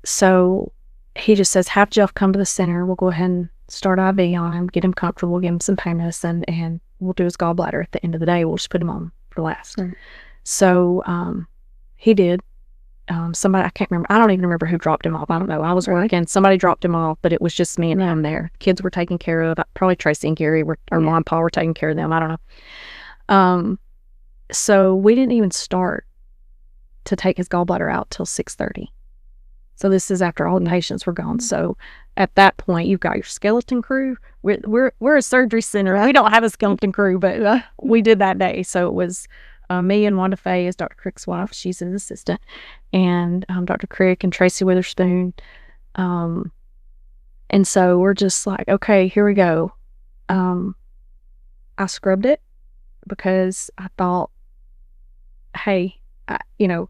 C: So he just says, have Jeff come to the center. We'll go ahead and start IV on him, get him comfortable, give him some pain medicine, and we'll do his gallbladder at the end of the day. We'll just put him on for last. So he did. Somebody, I can't remember. I don't even remember who dropped him off. I don't know. I was working. Somebody dropped him off, but it was just me and him there. Kids were taken care of. Probably Tracy and Gary or Mom and Pa were taking care of them. I don't know. So we didn't even start to take his gallbladder out till 6:30. So this is after all the patients were gone. So at that point, you've got your skeleton crew. We're a surgery center. We don't have a skeleton crew, but we did that day. So it was me and Wanda Faye is Dr. Crick's wife. She's an assistant. And Dr. Crick and Tracy Witherspoon. And so we're just like, okay, here we go. I scrubbed it because I thought, hey,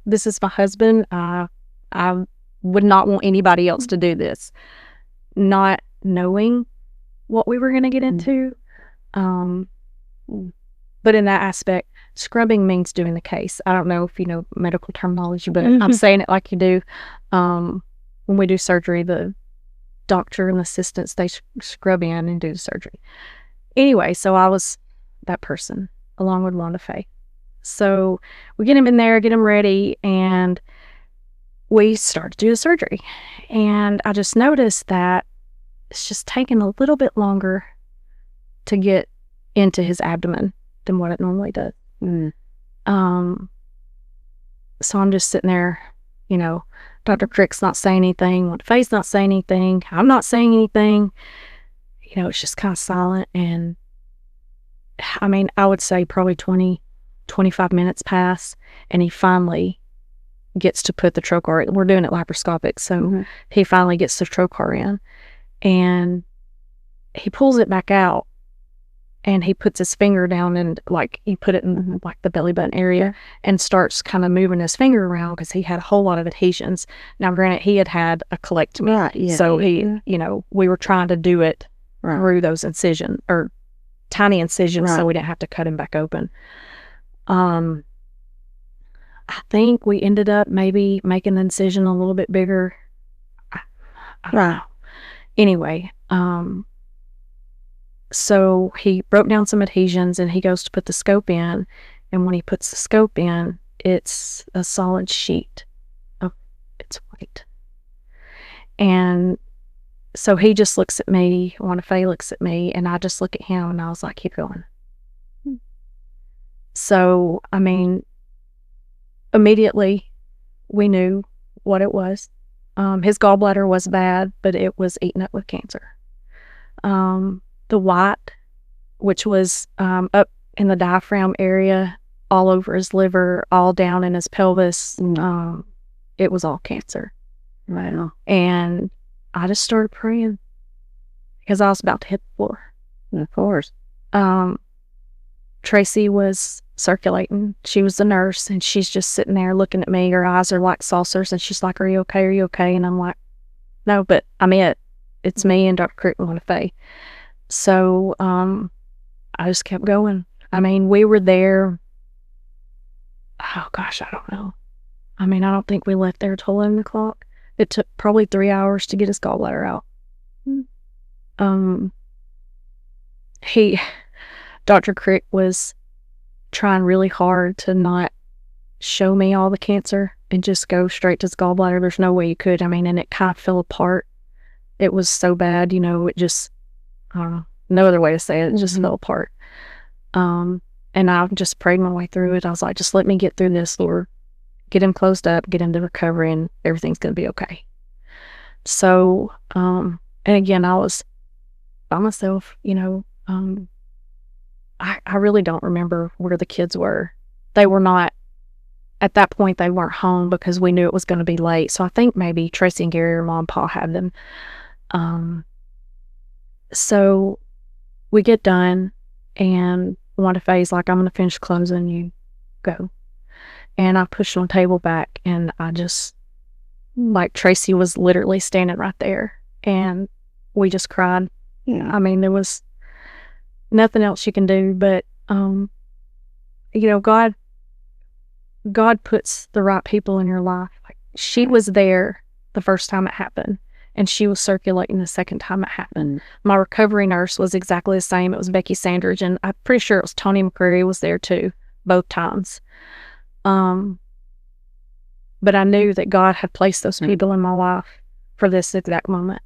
C: this is my husband. I would not want anybody else to do this. Not knowing what we were going to get into. But in that aspect, scrubbing means doing the case. I don't know if you know medical terminology, but I'm saying it like you do. When we do surgery, the doctor and the assistants, they scrub in and do the surgery. Anyway, so I was that person along with Wanda Faye. So we get him in there, get him ready, and we start to do the surgery. And I just noticed that it's just taking a little bit longer to get into his abdomen than what it normally does. So I'm just sitting there, Dr. Crick's not saying anything, Wanda Faye's not saying anything, I'm not saying anything. It's just kind of silent. And I mean, I would say probably 25 minutes pass, and he finally gets to put the trocar. We're doing it laparoscopic, so he finally gets the trocar in, and he pulls it back out, and he puts his finger down and he put it in like the belly button area and starts kind of moving his finger around because he had a whole lot of adhesions. Now, granted, he had a colectomy,
B: right, yeah.
C: So we were trying to do it through those incisions or tiny incisions, so we didn't have to cut him back open. I think we ended up maybe making the incision a little bit bigger. I don't know. Anyway, so he broke down some adhesions and he goes to put the scope in. And when he puts the scope in, it's a solid sheet of it's white. And so he just looks at me, Wanda Faye looks at me, and I just look at him and I was like, keep going. So, I mean, immediately we knew what it was. His gallbladder was bad, but it was eaten up with cancer. The white, which was up in the diaphragm area, all over his liver, all down in his pelvis, it was all cancer.
B: Wow.
C: And I just started praying because I was about to hit the floor.
B: Of course.
C: Tracy was circulating. She was the nurse, and she's just sitting there looking at me. Her eyes are like saucers, and she's like, "Are you okay? Are you okay?" And I'm like, "No, but I'm it. It's me and Dr. Crick and Wanda Faye." So I just kept going. I mean, we were there, oh gosh, I don't know. I mean, I don't think we left there till 11 o'clock. It took probably 3 hours to get his gallbladder out. Dr. Crick was trying really hard to not show me all the cancer and just go straight to his gallbladder. There's no way you could. I mean, and it kind of fell apart. It was so bad, it just, I don't know, no other way to say it. It just fell apart. And I just prayed my way through it. I was like, just let me get through this, Lord. Get him closed up, get him to recovery, and everything's going to be okay. So, and again, I was by myself, I really don't remember where the kids were. They were not, at that point, they weren't home because we knew it was going to be late. So I think maybe Tracy and Gary or Mom and Pa had them. So we get done, and Wanda Faye's like, "I'm going to finish closing, you go." And I pushed my table back, and I just, like, Tracy was literally standing right there, and we just cried. I mean, there was nothing else you can do, but, God puts the right people in your life. Like, she was there the first time it happened, and she was circulating the second time it happened. My recovery nurse was exactly the same. It was Becky Sandridge, and I'm pretty sure it was Tony McCreary was there too, both times. But I knew that God had placed those people in my life for this exact moment.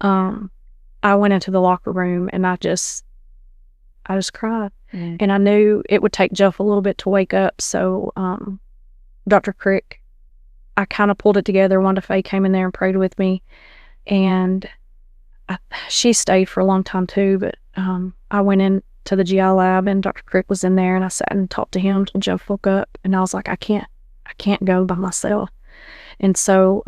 C: I went into the locker room, and I just cried. And I knew it would take Jeff a little bit to wake up. So, Dr. Crick, I kind of pulled it together. Wanda Faye came in there and prayed with me, and she stayed for a long time too. But I went in to the GI lab, and Dr. Crick was in there, and I sat and talked to him until Jeff woke up, and I was like, I can't go by myself. And so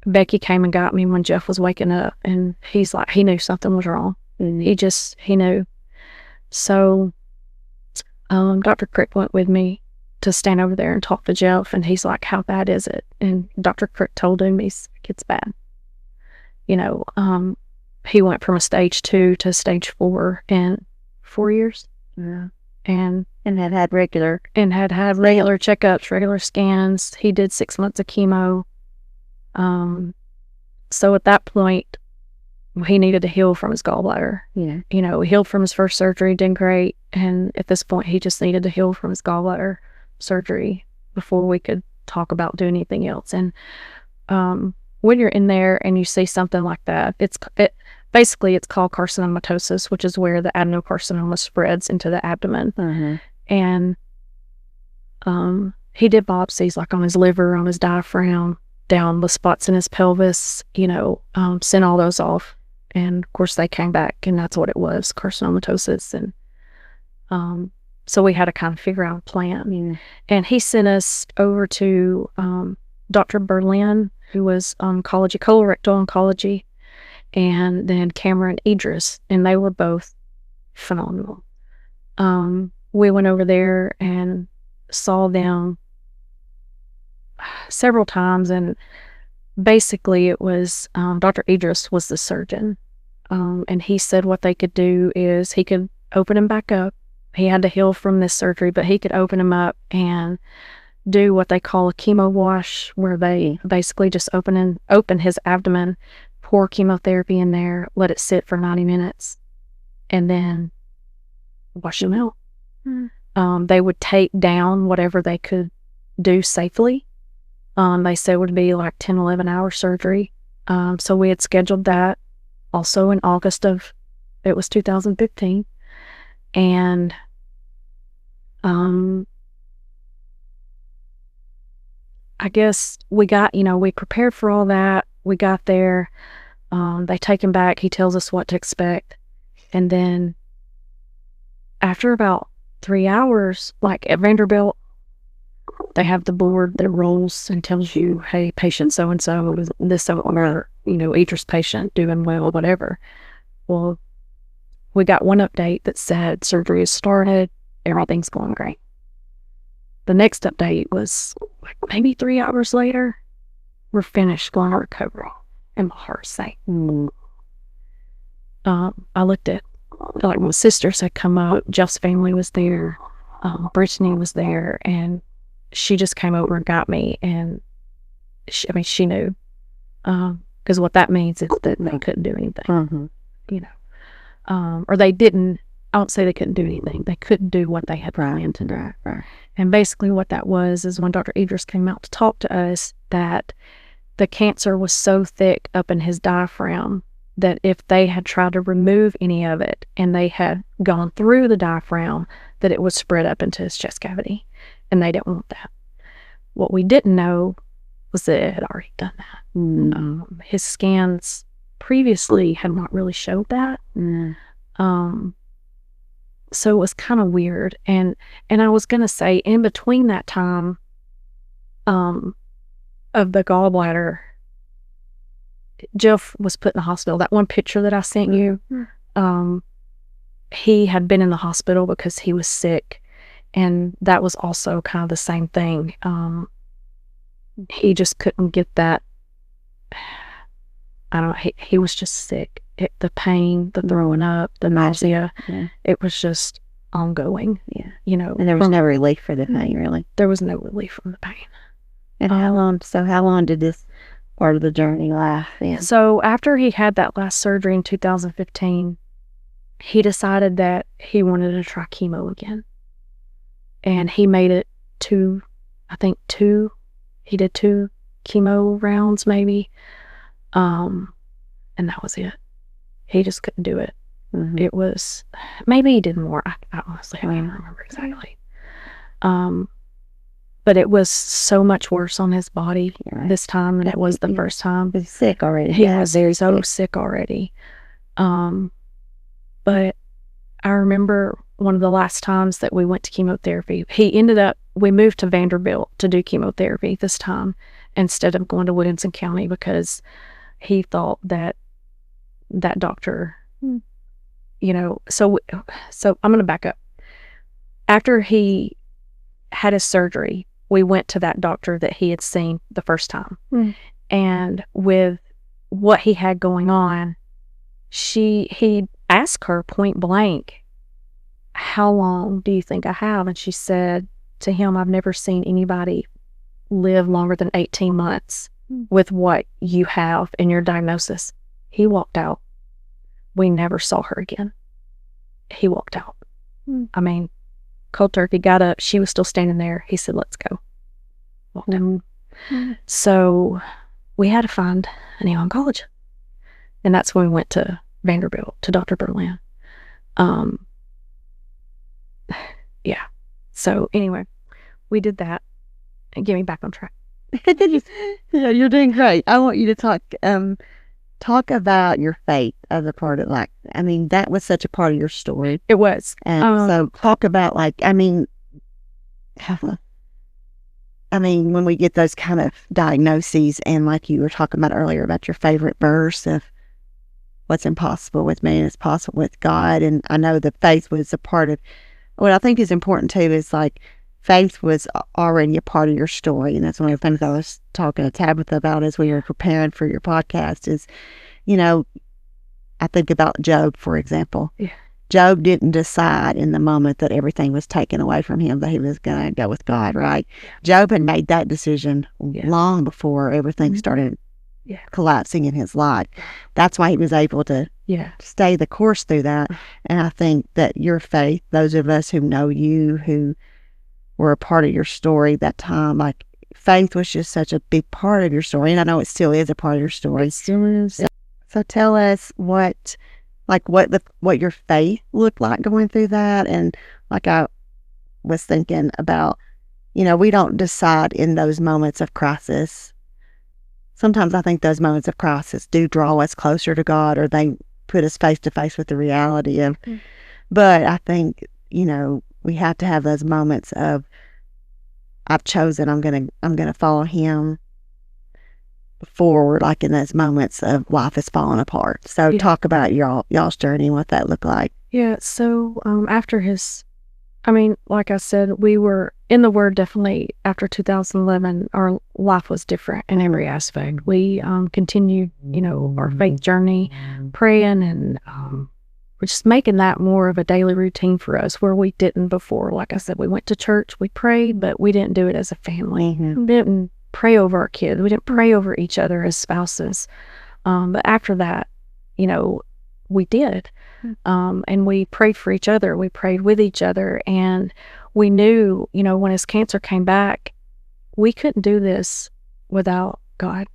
C: Becky came and got me when Jeff was waking up, and he's like, he knew something was wrong. He knew. So Dr. Crick went with me to stand over there and talk to Jeff, and he's like, "How bad is it?" And Dr. Crick told him, it's bad. He went from a stage 2 to stage 4 in 4 years.
B: Yeah.
C: And
B: had regular
C: checkups, regular scans. He did 6 months of chemo. So at that point, he needed to heal from his gallbladder.
B: Yeah.
C: He healed from his first surgery, did great. And at this point, he just needed to heal from his gallbladder surgery before we could talk about doing anything else. And when you're in there and you see something like that, basically it's called carcinomatosis, which is where the adenocarcinoma spreads into the abdomen. And he did biopsies like on his liver, on his diaphragm, down the spots in his pelvis, sent all those off. And of course they came back, and that's what it was, carcinomatosis. And so we had to kind of figure out a plan. And he sent us over to Dr. Berlin, who was oncology, colorectal oncology, and then Cameron Idris, and they were both phenomenal. We went over there and saw them several times, and basically it was Dr. Idris was the surgeon, and he said what they could do is he could open him back up. He had to heal from this surgery, but he could open him up and do what they call a chemo wash, where they basically just open his abdomen, pour chemotherapy in there, let it sit for 90 minutes, and then wash him out. They would take down whatever they could do safely. They said it would be like 10, 11-hour surgery. So we had scheduled that also in August of, it was 2015. And I guess we got, we prepared for all that. We got there. They take him back. He tells us what to expect. And then after about 3 hours, like at Vanderbilt, they have the board that rolls and tells you, hey, patient so-and-so, this or, Idris patient doing well, whatever. Well, we got one update that said surgery has started everything's going great. The next update was like maybe 3 hours later, we're finished going to recovery, and my heart sank. I looked at, like, my sisters had come up, Jeff's family was there, Brittany was there, and she just came over and got me, and she knew, because what that means is that they couldn't do anything, or they didn't. I don't say they couldn't do anything. They couldn't do what they had planned to do.
B: Right.
C: And basically what that was is when Dr. Idris came out to talk to us, that the cancer was so thick up in his diaphragm that if they had tried to remove any of it and they had gone through the diaphragm, that it would spread up into his chest cavity. And they didn't want that. What we didn't know was that it had already done that. His scans previously had not really showed that. So it was kind of weird. And I was going to say, in between that time of the gallbladder, Jeff was put in the hospital. That one picture that I sent you, he had been in the hospital because he was sick. And that was also kind of the same thing. He just couldn't get that. I don't know. He was just sick. The pain, the throwing up, the nausea, it was just ongoing.
B: And there was no relief for the pain, really.
C: There was no relief from the pain.
B: And how long did this part of the journey last then?
C: So after he had that last surgery in 2015, he decided that he wanted to try chemo again. And he made it he did 2 chemo rounds maybe. And that was it. He just couldn't do it. It was, maybe he did more. I honestly can't remember exactly. But it was so much worse on his body this time than it was the first time.
B: He was sick already.
C: He was so sick already. But I remember one of the last times that we went to chemotherapy, we moved to Vanderbilt to do chemotherapy this time instead of going to Williamson County, because he thought that doctor, so I'm going to back up. After he had his surgery, we went to that doctor that he had seen the first time. And with what he had going on, he asked her point blank, "How long do you think I have?" And she said to him, "I've never seen anybody live longer than 18 months with what you have in your diagnosis." He walked out. We never saw her again. He walked out. I mean, cold turkey, got up. She was still standing there. He said, "Let's go." Walked out. So we had to find a new oncologist. And that's when we went to Vanderbilt, to Dr. Berlin. So anyway, we did that. And get me back on track.
B: Yeah, you're doing great. I want you to talk about your faith as a part of, that was such a part of your story.
C: It was.
B: And so talk about, when we get those kind of diagnoses, and like you were talking about earlier about your favorite verse of what's impossible with man is possible with God. And I know the faith was a part of, what I think is important too is faith was already a part of your story. And that's one of the things I was talking to Tabitha about as we were preparing for your podcast is, I think about Job, for example.
C: Yeah.
B: Job didn't decide in the moment that everything was taken away from him that he was going to go with God, right? Yeah. Job had made that decision long before everything started collapsing in his life. That's why he was able to stay the course through that. And I think that your faith, those of us who know you, who were a part of your story that time, faith was just such a big part of your story. And I know it still is a part of your story.
C: It still is.
B: So tell us what your faith looked like going through that. And I was thinking about, we don't decide in those moments of crisis. Sometimes I think those moments of crisis do draw us closer to God, or they put us face to face with the reality of, but I think, we have to have those moments of, I've chosen, I'm gonna follow Him, before, in those moments of life is falling apart. So talk about y'all's journey and what that looked like.
C: Yeah. So after his I mean, like I said, we were in the Word definitely after 2011. Our life was different in every aspect. We continued, our faith journey, praying, and we're just making that more of a daily routine for us where we didn't before. Like I said, we went to church, we prayed, but we didn't do it as a family. We didn't pray over our kids. We didn't pray over each other as spouses. But after that, we did. And we prayed for each other. We prayed with each other. And we knew, when his cancer came back, we couldn't do this without God.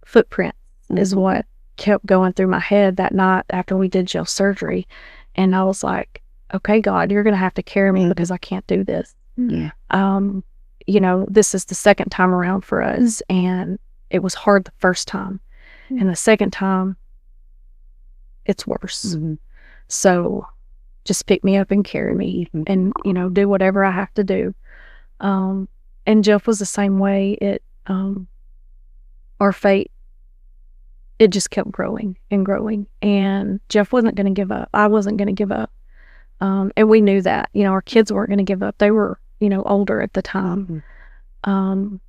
C: Footprint is what kept going through my head that night after we did Jill's surgery. And I was like, okay, God, you're going to have to carry me because I can't do this.
B: Yeah.
C: This is the second time around for us. And it was hard the first time. And the second time, it's worse. So just pick me up and carry me and, do whatever I have to do. And Jeff was the same way. Our faith, it just kept growing and growing. And Jeff wasn't going to give up. I wasn't going to give up. And we knew that, our kids weren't going to give up. They were, older at the time. And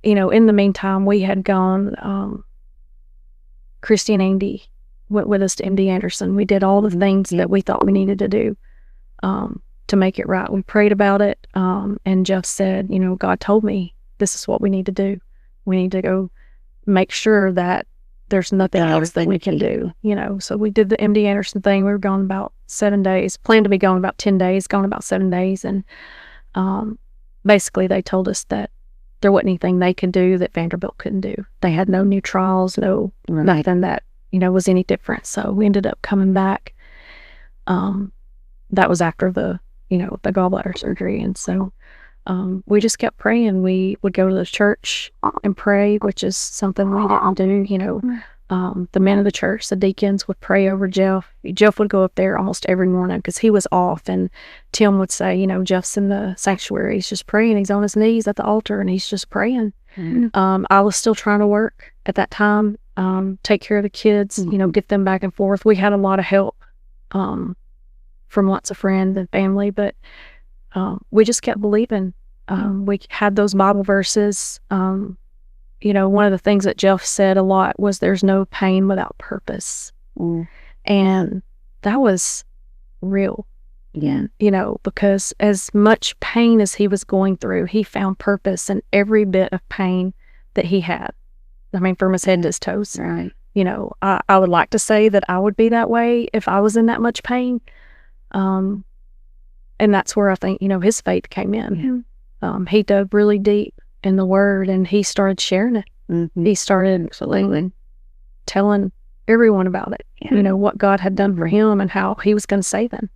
C: in the meantime, we had gone, Christy and Andy went with us to MD Anderson. We did all the things that we thought we needed to do to make it right. We prayed about it, and Jeff said, God told me this is what we need to do. We need to go make sure that there's nothing else that we can do, So we did the MD Anderson thing. We were gone about 7 days, planned to be gone about 10 days, gone about 7 days. And basically they told us that there wasn't anything they could do that Vanderbilt couldn't do. They had no new trials, nothing that, was any different. So we ended up coming back. That was after the gallbladder surgery. And so we just kept praying. We would go to the church and pray, which is something we didn't do. The men of the church, the deacons, would pray over Jeff. Jeff would go up there almost every morning because he was off. And Tim would say, Jeff's in the sanctuary. He's just praying. He's on his knees at the altar and he's just praying. I was still trying to work at that time, take care of the kids, get them back and forth. We had a lot of help from lots of friends and family, but we just kept believing. We had those Bible verses. One of the things that Jeff said a lot was there's no pain without purpose. And that was real.
B: Yeah.
C: Because as much pain as he was going through, he found purpose in every bit of pain that he had. I mean, from his head to his toes.
B: Right.
C: I would like to say that I would be that way if I was in that much pain. And that's where I think, his faith came in. He dug really deep in the Word and he started sharing it. He started telling everyone about it, what God had done for him and how he was going to save him.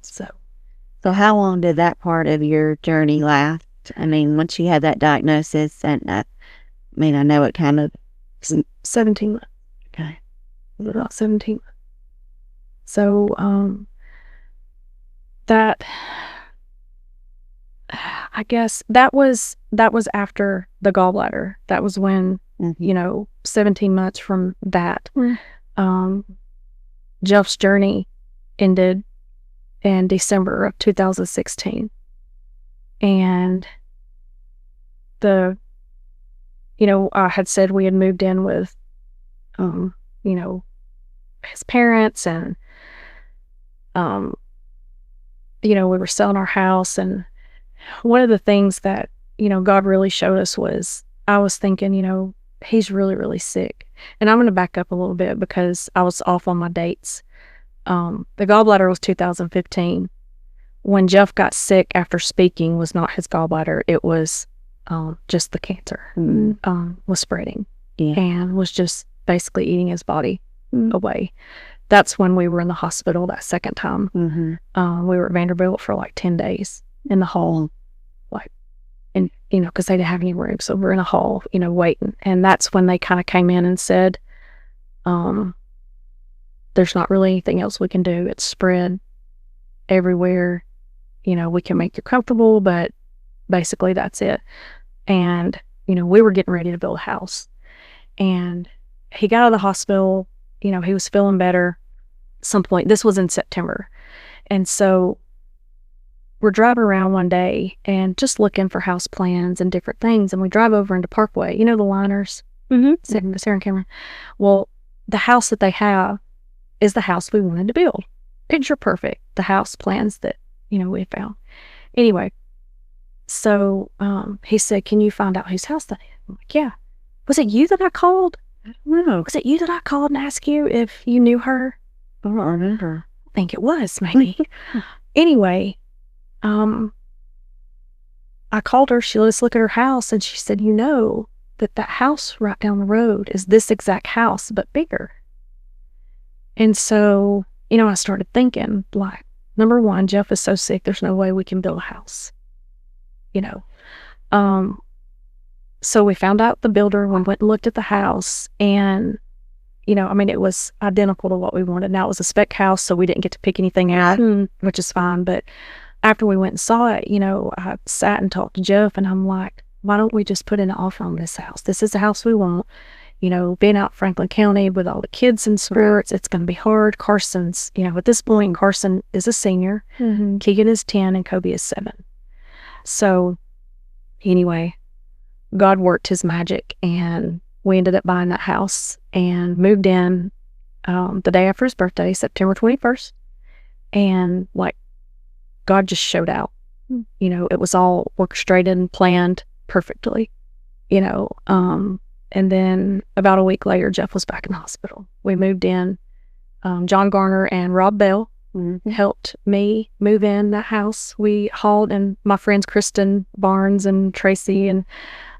B: So how long did that part of your journey last? I mean, once you had that diagnosis, and I know it kind of
C: 17 months.
B: Okay.
C: About 17 months. So, that, I guess that was after the gallbladder. That was when, 17 months from that, Jeff's journey ended in December of 2016. And I had said we had moved in with, his parents and, we were selling our house. And one of the things that, God really showed us was I was thinking, he's really, really sick. And I'm going to back up a little bit because I was off on my dates. The gallbladder was 2015. When Jeff got sick after speaking was not his gallbladder. It was just the cancer was spreading and was just basically eating his body away. That's when we were in the hospital that second time. We were at Vanderbilt for like 10 days in the hall, because they didn't have any room. So we're in a hall, waiting. And that's when they kind of came in and said, there's not really anything else we can do. It's spread everywhere. We can make you comfortable, but basically that's it. And, we were getting ready to build a house. And, he got out of the hospital, he was feeling better at some point. This was in September. And so we're driving around one day and just looking for house plans and different things. And we drive over into Parkway, the liners, Sarah and Cameron. Well, the house that they have is the house we wanted to build. Picture perfect. The house plans that, we found. Anyway, so he said, can you find out whose house that is? I'm like, yeah. Was it you that I called? I don't know. Was it you that I called and asked you if you knew her?
B: I don't remember.
C: I think it was, maybe. Anyway, I called her. She let us look at her house, and she said, that house right down the road is this exact house, but bigger. And so, I started thinking, like, number one, Jeff is so sick, there's no way we can build a house. So we found out the builder, we went and looked at the house, and, it was identical to what we wanted. Now, it was a spec house, so we didn't get to pick anything out, which is fine. But after we went and saw it, I sat and talked to Jeff, and I'm like, why don't we just put in an offer on this house? This is the house we want. Being out in Franklin County with all the kids in sports, it's going to be hard. Carson's, at this point, Carson is a senior. Keegan is 10 and Kobe is 7. So anyway, God worked his magic, and we ended up buying that house and moved in the day after his birthday, September 21st. And like, God just showed out. It was all orchestrated and planned perfectly, and then about a week later, Jeff was back in the hospital. We moved in. John Garner and Rob Bell helped me move in that house. We hauled, and my friends Kristen Barnes and Tracy, and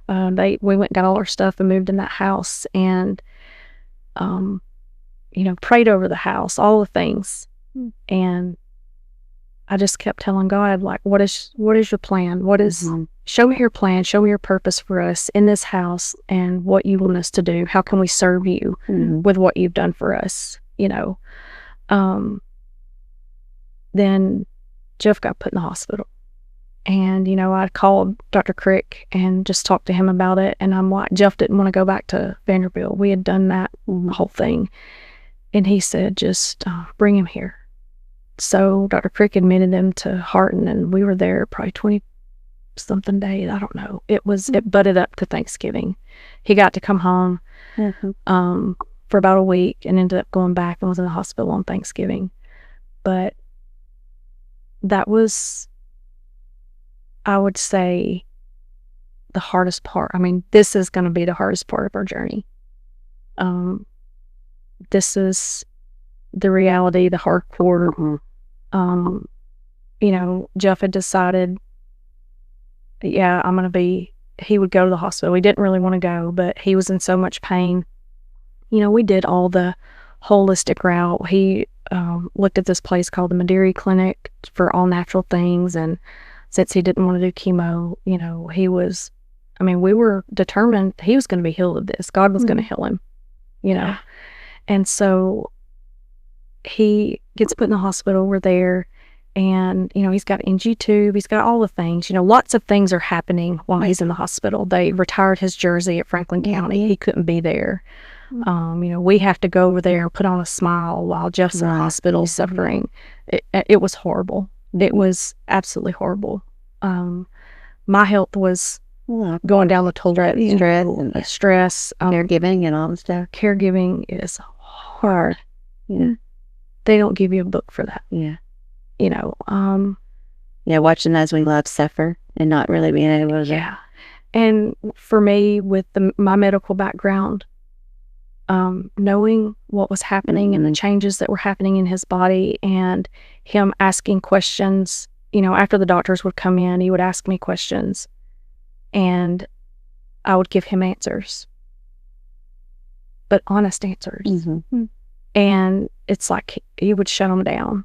C: we went and got all our stuff and moved in that house, and prayed over the house, all the things. And I just kept telling God, like, what is your plan? What is, show me your plan, show me your purpose for us in this house and what you want us to do. How can we serve you with what you've done for us? Then Jeff got put in the hospital, and, I called Dr. Crick and just talked to him about it. And I'm like, Jeff didn't want to go back to Vanderbilt. We had done that whole thing. And he said, just bring him here. So Dr. Crick admitted him to Harton, and we were there probably 20-something days. I don't know. It butted up to Thanksgiving. He got to come home for about a week and ended up going back and was in the hospital on Thanksgiving. But that was, I would say, the hardest part. I mean, this is going to be the hardest part of our journey. This is the reality, the hardcore. Jeff had decided, he would go to the hospital. He didn't really want to go, but he was in so much pain. We did all the holistic route. He looked at this place called the Madeira Clinic for all natural things, and since he didn't want to do chemo, we were determined he was going to be healed of this. God was going to heal him, And so he gets put in the hospital. We're there, and, he's got NG tube. He's got all the things. Lots of things are happening while he's in the hospital. They retired his jersey at Franklin County. He couldn't be there. We have to go over there and put on a smile while Jeff's in the hospital suffering. It was horrible. It was absolutely horrible. My health was going down the toilet. Stress.
B: Caregiving and all the stuff.
C: Caregiving is hard.
B: Yeah.
C: They don't give you a book for that.
B: Yeah.
C: Watching
B: those we love suffer and not really being able to.
C: Yeah. And for me, with my medical background, knowing what was happening and the changes that were happening in his body, and him asking questions, after the doctors would come in, he would ask me questions, and I would give him answers, but honest answers. And it's like he would shut them down,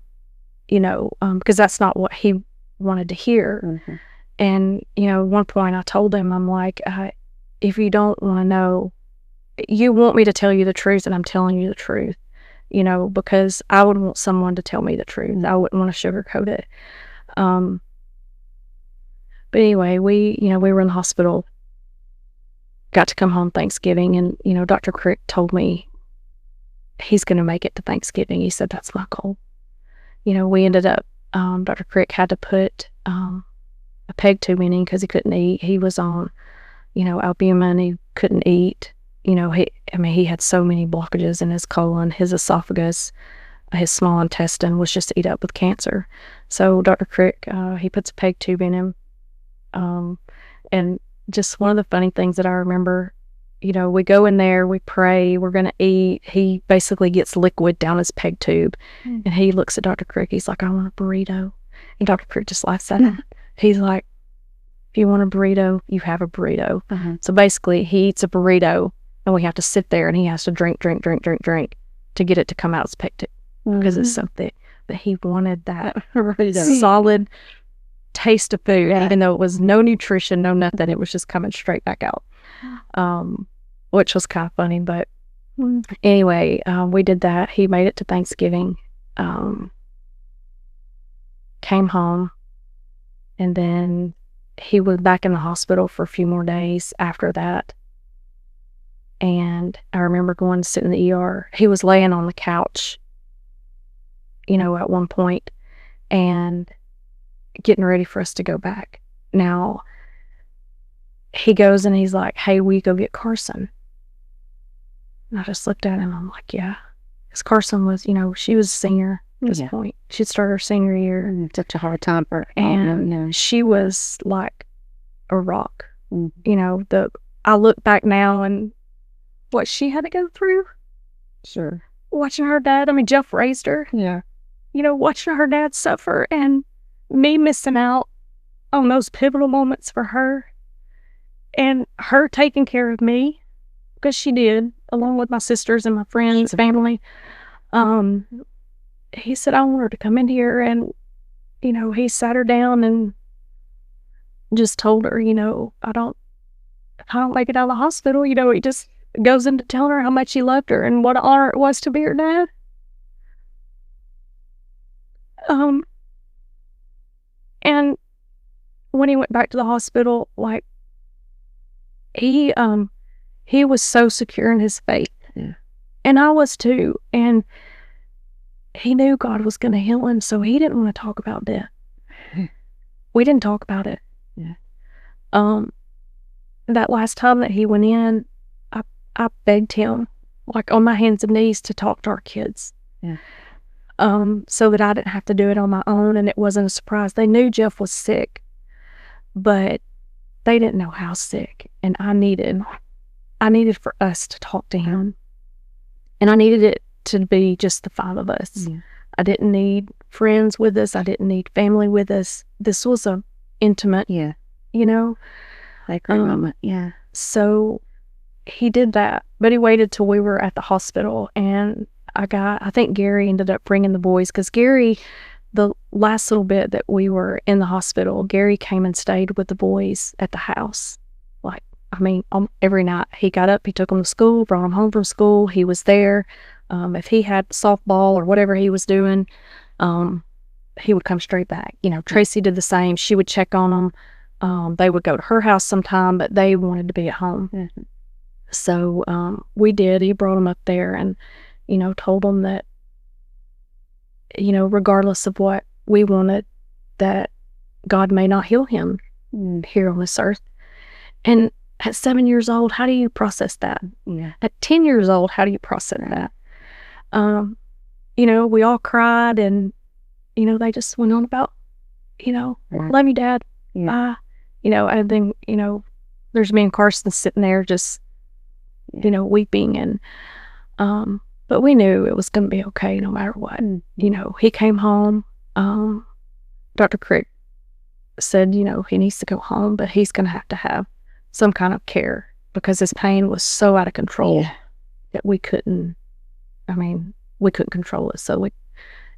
C: because that's not what he wanted to hear. And, at one point I told him, I'm like, if you don't want to know, you want me to tell you the truth, and I'm telling you the truth, because I would want someone to tell me the truth. I wouldn't want to sugarcoat it. But anyway, we were in the hospital, got to come home Thanksgiving, and, Dr. Crick told me he's going to make it to Thanksgiving. He said, that's my goal. We ended up, Dr. Crick had to put a peg tube in him because he couldn't eat. He was on, albumin. He couldn't eat. He had so many blockages in his colon, his esophagus, his small intestine was just eat up with cancer. So Dr. Crick, he puts a peg tube in him. And just one of the funny things that I remember, we go in there, we pray, we're going to eat. He basically gets liquid down his peg tube, and he looks at Dr. Crick. He's like, I want a burrito. And Dr. Crick just laughs at him. He's like, if you want a burrito, you have a burrito. So basically, he eats a burrito, and we have to sit there, and he has to drink to get it to come out his peg tube because it's so thick. But he wanted that solid taste of food, even though it was no nutrition, no nothing. It was just coming straight back out, which was kind of funny. But anyway, we did that. He made it to Thanksgiving, came home, and then he was back in the hospital for a few more days after that. And I remember going to sit in the ER. He was laying on the couch, at one point, and getting ready for us to go back. Now, he goes and he's like, hey, will you go get Carson? And I just looked at him. I'm like, yeah. Because Carson was, she was a senior at this point. She'd started her senior year.
B: Such a hard time for her.
C: And she was like a rock. I look back now and what she had to go through.
B: Sure.
C: Watching her dad. Jeff raised her.
B: Yeah.
C: Watching her dad suffer and me missing out on those pivotal moments for her, and her taking care of me, because she did, along with my sisters and my friends, family. He said, I want her to come in here, and, he sat her down and just told her, I don't make it out of the hospital. He just goes into telling her how much he loved her and what an honor it was to be her dad. And when he went back to the hospital, like, he was so secure in his faith. Yeah. And I was too. And he knew God was going to heal him, so he didn't want to talk about death. We didn't talk about it.
B: Yeah.
C: That last time that he went in, I begged him, like, on my hands and knees, to talk to our kids.
B: Yeah.
C: So that I didn't have to do it on my own, and it wasn't a surprise. They knew Jeff was sick, but they didn't know how sick, and I needed for us to talk to him, and I needed it to be just the 5 of us. Yeah. I didn't need friends with us. I didn't need family with us. This was a intimate,
B: sacred moment. Yeah.
C: So he did that, but he waited till we were at the hospital, and I think Gary ended up bringing the boys, because Gary, the last little bit that we were in the hospital, Gary came and stayed with the boys at the house. Like, every night. He got up, he took them to school, brought them home from school. He was there. If he had softball or whatever he was doing, he would come straight back. Tracy did the same. She would check on them. They would go to her house sometime, but they wanted to be at home. Mm-hmm. So we did. He brought them up there and, told them that, regardless of what we wanted, that God may not heal him here on this earth. And at 7 years old, how do you process that? Yeah. At 10 years old, how do you process that? We all cried, and, they just went on about, love you, Dad. Yeah. And then, there's me and Carson sitting there just, weeping. And, but we knew it was going to be okay no matter what. He came home. Dr. Crick said, he needs to go home, but he's going to have some kind of care, because his pain was so out of control that we couldn't control it. So we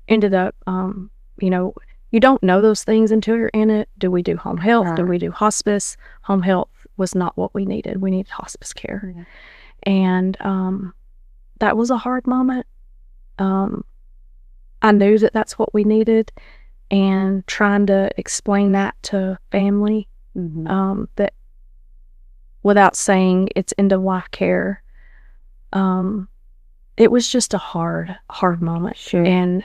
C: ended up, you don't know those things until you're in it. Do we do home health? Do we do hospice? Home health was not what we needed. We needed hospice care. Yeah. And that was a hard moment. I knew that that's what we needed, and trying to explain that to family, that without saying it's end of life care, it was just a hard moment.
B: Sure.
C: And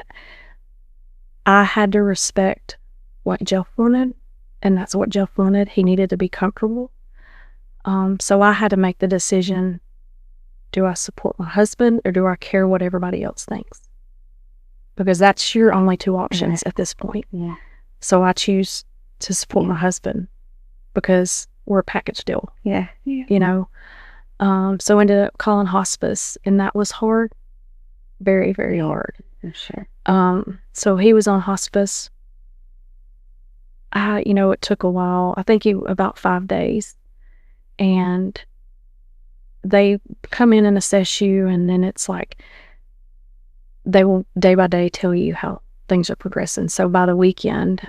C: I had to respect what Jeff wanted, and that's what Jeff wanted. He needed to be comfortable. So I had to make the decision, do I support my husband or do I care what everybody else thinks? Because that's your only two options at this point.
B: Yeah.
C: So I choose to support my husband because we're a package deal.
B: Yeah.
C: You know? So I ended up calling hospice, and that was hard. Very, very hard.
B: I'm sure.
C: So he was on hospice. It took a while. I think about 5 days. And they come in and assess you, and then it's like they will day by day tell you how things are progressing. So by the weekend,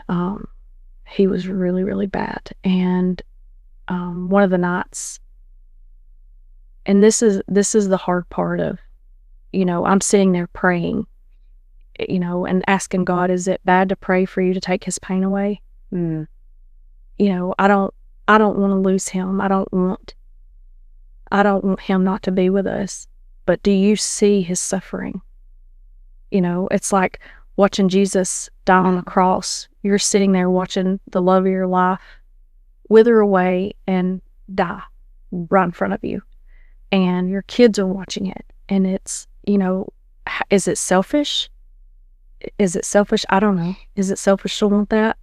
C: he was really, really bad. And one of the nights, and this is the hard part of, I'm sitting there praying, and asking God, is it bad to pray for you to take his pain away?
B: Mm.
C: I don't want to lose him. I don't want him not to be with us. But do you see his suffering? It's like watching Jesus die on the cross. You're sitting there watching the love of your life wither away and die right in front of you. And your kids are watching it. And it's, is it selfish? Is it selfish? I don't know. Is it selfish to want that?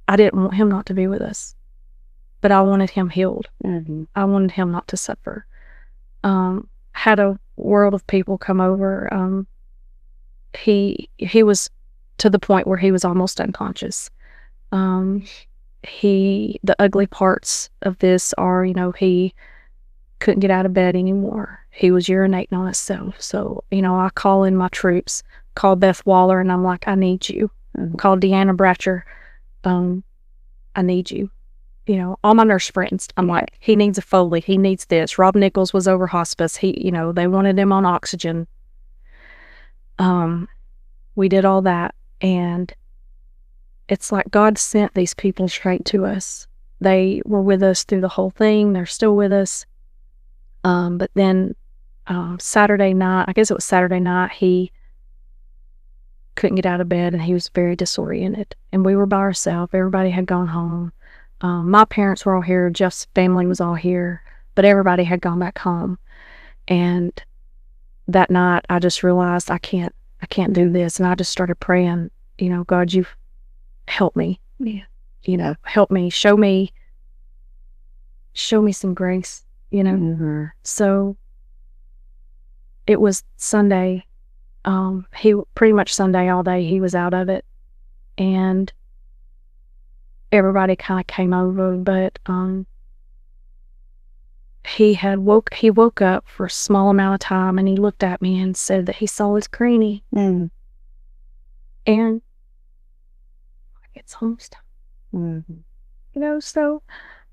C: I didn't want him not to be with us, but I wanted him healed.
B: Mm-hmm.
C: I wanted him not to suffer. Had a world of people come over. He was to the point where he was almost unconscious. The ugly parts of this are, he couldn't get out of bed anymore. He was urinating on himself. So, I call in my troops, call Beth Waller, and I'm like, I need you.
B: Mm-hmm.
C: Call Deanna Bratcher. I need you. All my nurse friends, I'm like, he needs a Foley. He needs this. Rob Nichols was over hospice. They wanted him on oxygen. We did all that. And it's like God sent these people straight to us. They were with us through the whole thing. They're still with us. But then Saturday night, I guess it was Saturday night, he couldn't get out of bed and he was very disoriented. And we were by ourselves. Everybody had gone home. My parents were all here. Jeff's family was all here. But everybody had gone back home. And that night, I just realized I can't do this. And I just started praying, God, you help me.
B: Yeah.
C: Help me. Show me some grace,
B: Mm-hmm.
C: So it was Sunday. He pretty much Sunday all day, he was out of it. And everybody kind of came over, but he woke up for a small amount of time, and he looked at me and said that he saw his granny.
B: Mm.
C: And it's almost time.
B: Mm-hmm.
C: So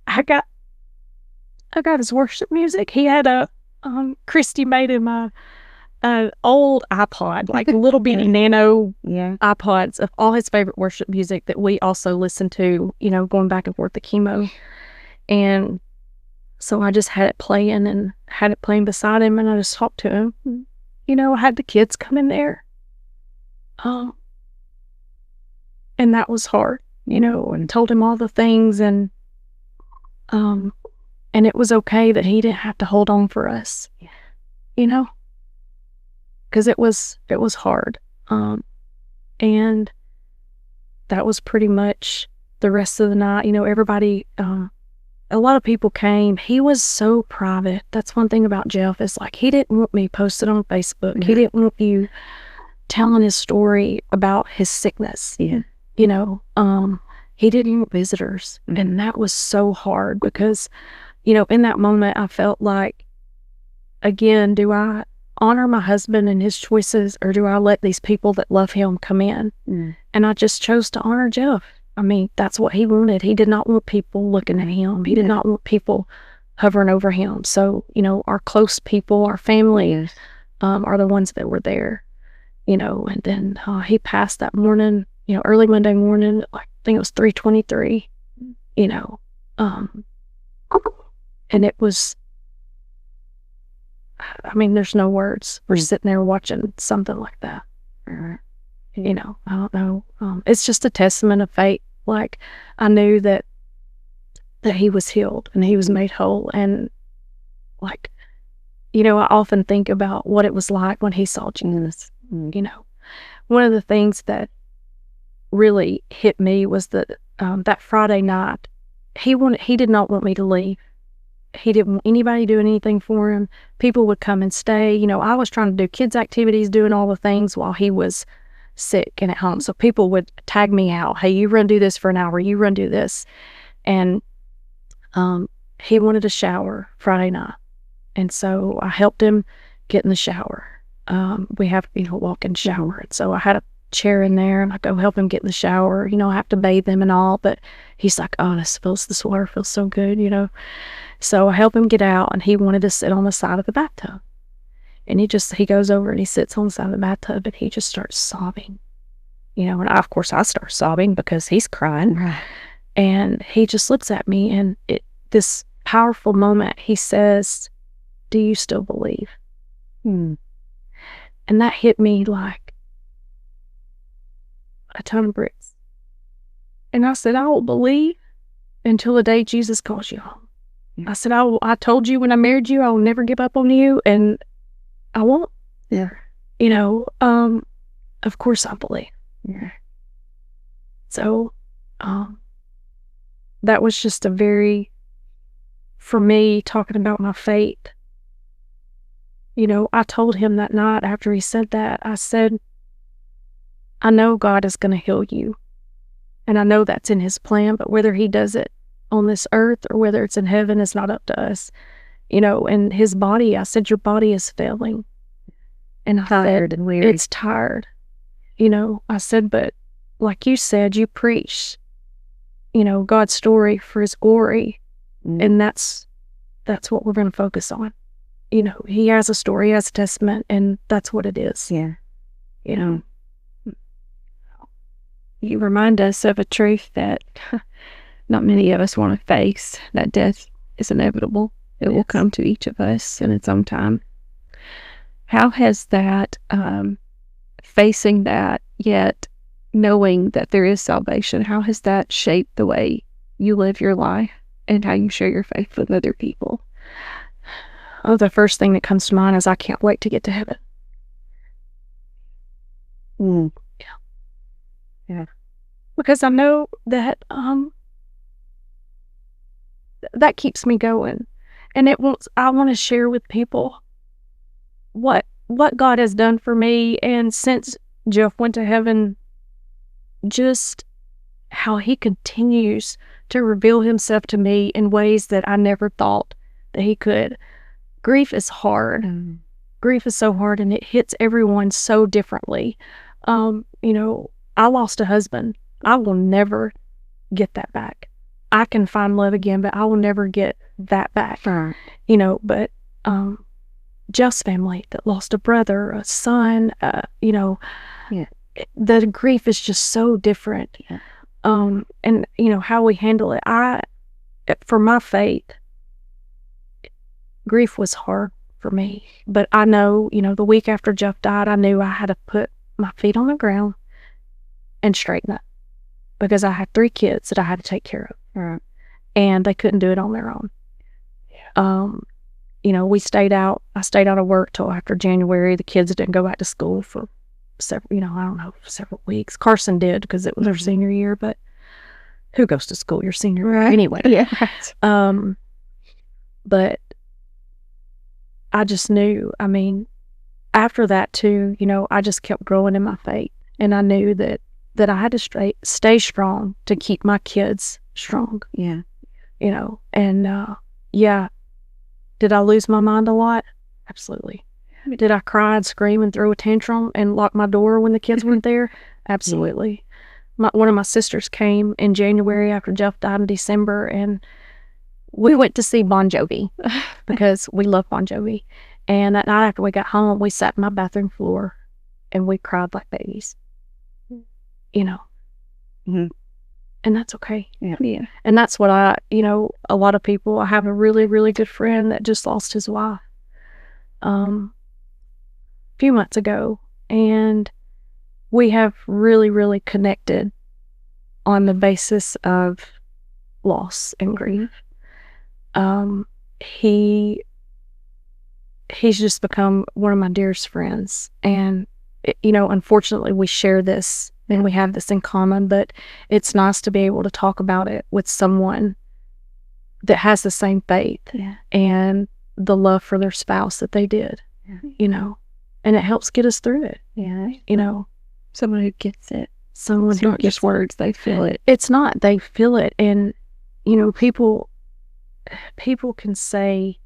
C: I got his worship music. He had a Christy made him a old iPod, like little bitty nano iPods of all his favorite worship music that we also listened to, going back and forth to chemo. And so I just had it playing beside him, and I just talked to him. I had the kids come in there. And that was hard, and told him all the things, and it was okay that he didn't have to hold on for us, because it was hard. And that was pretty much the rest of the night. Everybody, a lot of people came. He was so private. That's one thing about Jeff, is like, he didn't want me posted on Facebook. He didn't want you telling his story about his sickness.
B: Yeah.
C: He didn't want visitors. And that was so hard because, in that moment, I felt like, again, do I honor my husband and his choices, or do I let these people that love him come in? And I just chose to honor Jeff. I mean, that's what he wanted. He did not want people looking at him. He did not want people hovering over him. So, our close people, our family, are the ones that were there, and then he passed that morning, early Monday morning, like, I think it was 3:23, And it was, I mean, there's no words for sitting there watching something like that. You know, I don't know. It's just a testament of faith. Like, I knew that he was healed and he was made whole. And like, you know, I often think about what it was like when he saw Jesus. You know, one of the things that really hit me was that that Friday night, he did not want me to leave. He didn't want anybody doing anything for him. People would come and stay. You know, I was trying to do kids' activities, doing all the things while he was sick and at home. So people would tag me out. Hey, you run do this for an hour. You run do this. And he wanted a shower Friday night. And so I helped him get in the shower. We have, you know, walk-in shower. And so I had a chair in there and I go help him get in the shower. You know, I have to bathe him and all, but he's like, oh, this water feels so good, you know. So I help him get out, and he wanted to sit on the side of the bathtub. And he goes over and he sits on the side of the bathtub and he just starts sobbing. You know, and of course I start sobbing because he's crying.
B: Right.
C: And he just looks at me, and this powerful moment, he says, do you still believe? And that hit me like a ton of bricks. And I said, I will believe until the day Jesus calls you home. I said, I told you when I married you, I will never give up on you, and I won't.
B: Yeah.
C: You know, of course I believe.
B: Yeah.
C: So, that was just for me, talking about my faith. You know, I told him that night after he said that, I said, I know God is going to heal you. And I know that's in his plan, but whether he does it on this earth or whether it's in heaven is not up to us. You know, and his body, I said, your body is failing. And I
B: Tired
C: said,
B: and weary.
C: it's tired. You know, I said, but like you said, you preach, you know, God's story for his glory. And that's what we're going to focus on. You know, he has a story, he has a testament, and that's what it is.
B: Yeah.
C: You know,
A: You remind us of a truth that not many of us want to face, that death is inevitable. It will come to each of us in its own time. How has that, facing that, yet knowing that there is salvation, how has that shaped the way you live your life and how you share your faith with other people?
C: Oh, the first thing that comes to mind is I can't wait to get to heaven.
B: Yeah.
C: Because I know that that keeps me going. And I want to share with people what God has done for me. And since Jeff went to heaven, just how he continues to reveal himself to me in ways that I never thought that he could. Grief is hard. Grief is so hard, and it hits everyone so differently. You know, I lost a husband. I will never get that back. I can find love again, but I will never get that back.
B: Right.
C: You know, but Jeff's family that lost a brother, a son, you know, the grief is just so different.
B: Yeah.
C: And, you know, how we handle it. For my faith, grief was hard for me. But I know, you know, the week after Jeff died, I knew I had to put my feet on the ground and straighten up. Because I had 3 kids that I had to take care of.
B: Right.
C: And they couldn't do it on their own. You know, I stayed out of work till after January. The kids didn't go back to school for several weeks. Carson did because it was their senior year, but who goes to school your senior year anyway?
B: Yeah.
C: But I just knew, I mean, after that too, you know, I just kept growing in my faith, and I knew that I had to stay strong to keep my kids strong.
B: Yeah.
C: You know, and did I lose my mind a lot? Absolutely. Did I cry and scream and throw a tantrum and lock my door when the kids weren't there? Absolutely. One of my sisters came in January after Jeff died in December, and we went to see Bon Jovi because we love Bon Jovi. And that night after we got home, we sat in my bathroom floor and we cried like babies. You know. And that's okay.
A: Yeah.
C: And that's what a lot of people, I have a really, really good friend that just lost his wife a few months ago. And we have really, really connected on the basis of loss and grief. He's just become one of my dearest friends. And, unfortunately, we share this and we have this in common, but it's nice to be able to talk about it with someone that has the same faith and the love for their spouse that they did, and it helps get us through it.
A: Someone who gets it.
C: Someone
A: It's
C: who
A: not just words, they feel it.
C: It's not, they feel it. And, people can say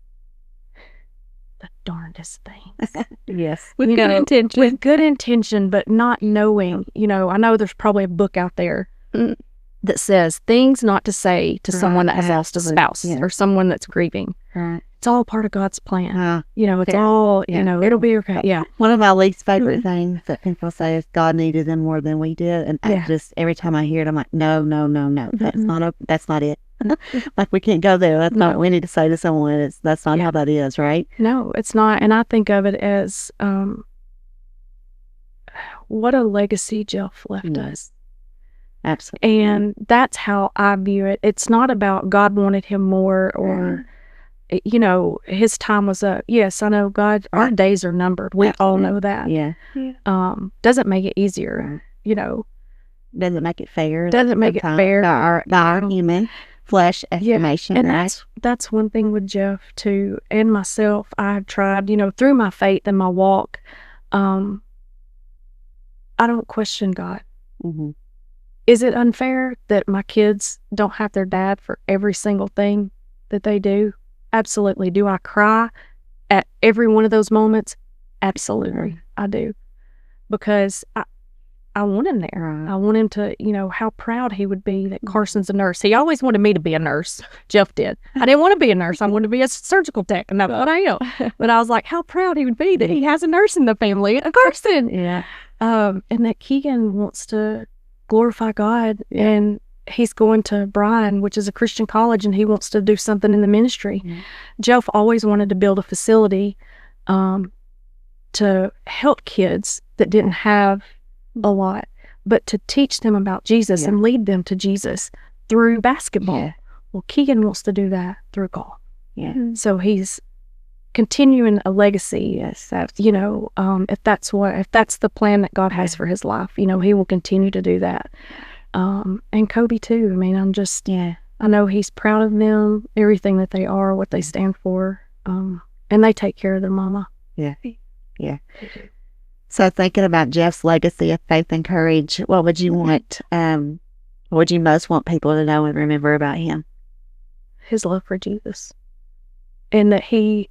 C: the darndest things.
B: Yes.
A: With good intention.
C: With good intention, but not knowing, I know there's probably a book out there that says things not to say to someone that has lost a spouse or someone that's grieving.
B: Right.
C: It's all part of God's plan. It's all, it'll be okay. Yeah.
B: One of my least favorite things that people say is God needed them more than we did. And I just, every time I hear it, I'm like, no. That's not it. Like, we can't go there. That's not what we need to say to someone. That's not how that is, right?
C: No, it's not. And I think of it as what a legacy Jeff left us.
B: Absolutely.
C: And that's how I view it. It's not about God wanted him more or, his time was up. Yes, I know God, our days are numbered. We all know that.
B: Yeah.
C: Doesn't make it easier,
B: Doesn't make it fair.
C: Doesn't make it fair.
B: By our human flesh estimation,
C: and
B: right?
C: that's one thing with Jeff too, and myself. I've tried, through my faith and my walk, I don't question God.
B: Mm-hmm.
C: Is it unfair that my kids don't have their dad for every single thing that they do? Absolutely. Do I cry at every one of those moments? Absolutely, I do. Because I want him there.
B: Right.
C: I want him to, how proud he would be that Carson's a nurse. He always wanted me to be a nurse. Jeff did. I didn't want to be a nurse. I wanted to be a surgical tech, and that's what I am. But I was like, how proud he would be that he has a nurse in the family, a Carson.
B: Yeah.
C: And that Keegan wants to glorify God, and he's going to Bryan, which is a Christian college, and he wants to do something in the ministry. Jeff always wanted to build a facility to help kids that didn't have a lot, but to teach them about Jesus and lead them to Jesus through basketball. Well, Keegan wants to do that through golf. So he's continuing a legacy. If that's the plan that God has for his life, he will continue to do that. And Kobe too. I mean, I know he's proud of them, everything that they are, what they stand for. And they take care of their mama.
B: Yeah. So thinking about Jeff's legacy of faith and courage, what would you want, what would you most want people to know and remember about him?
C: His love for Jesus. And that he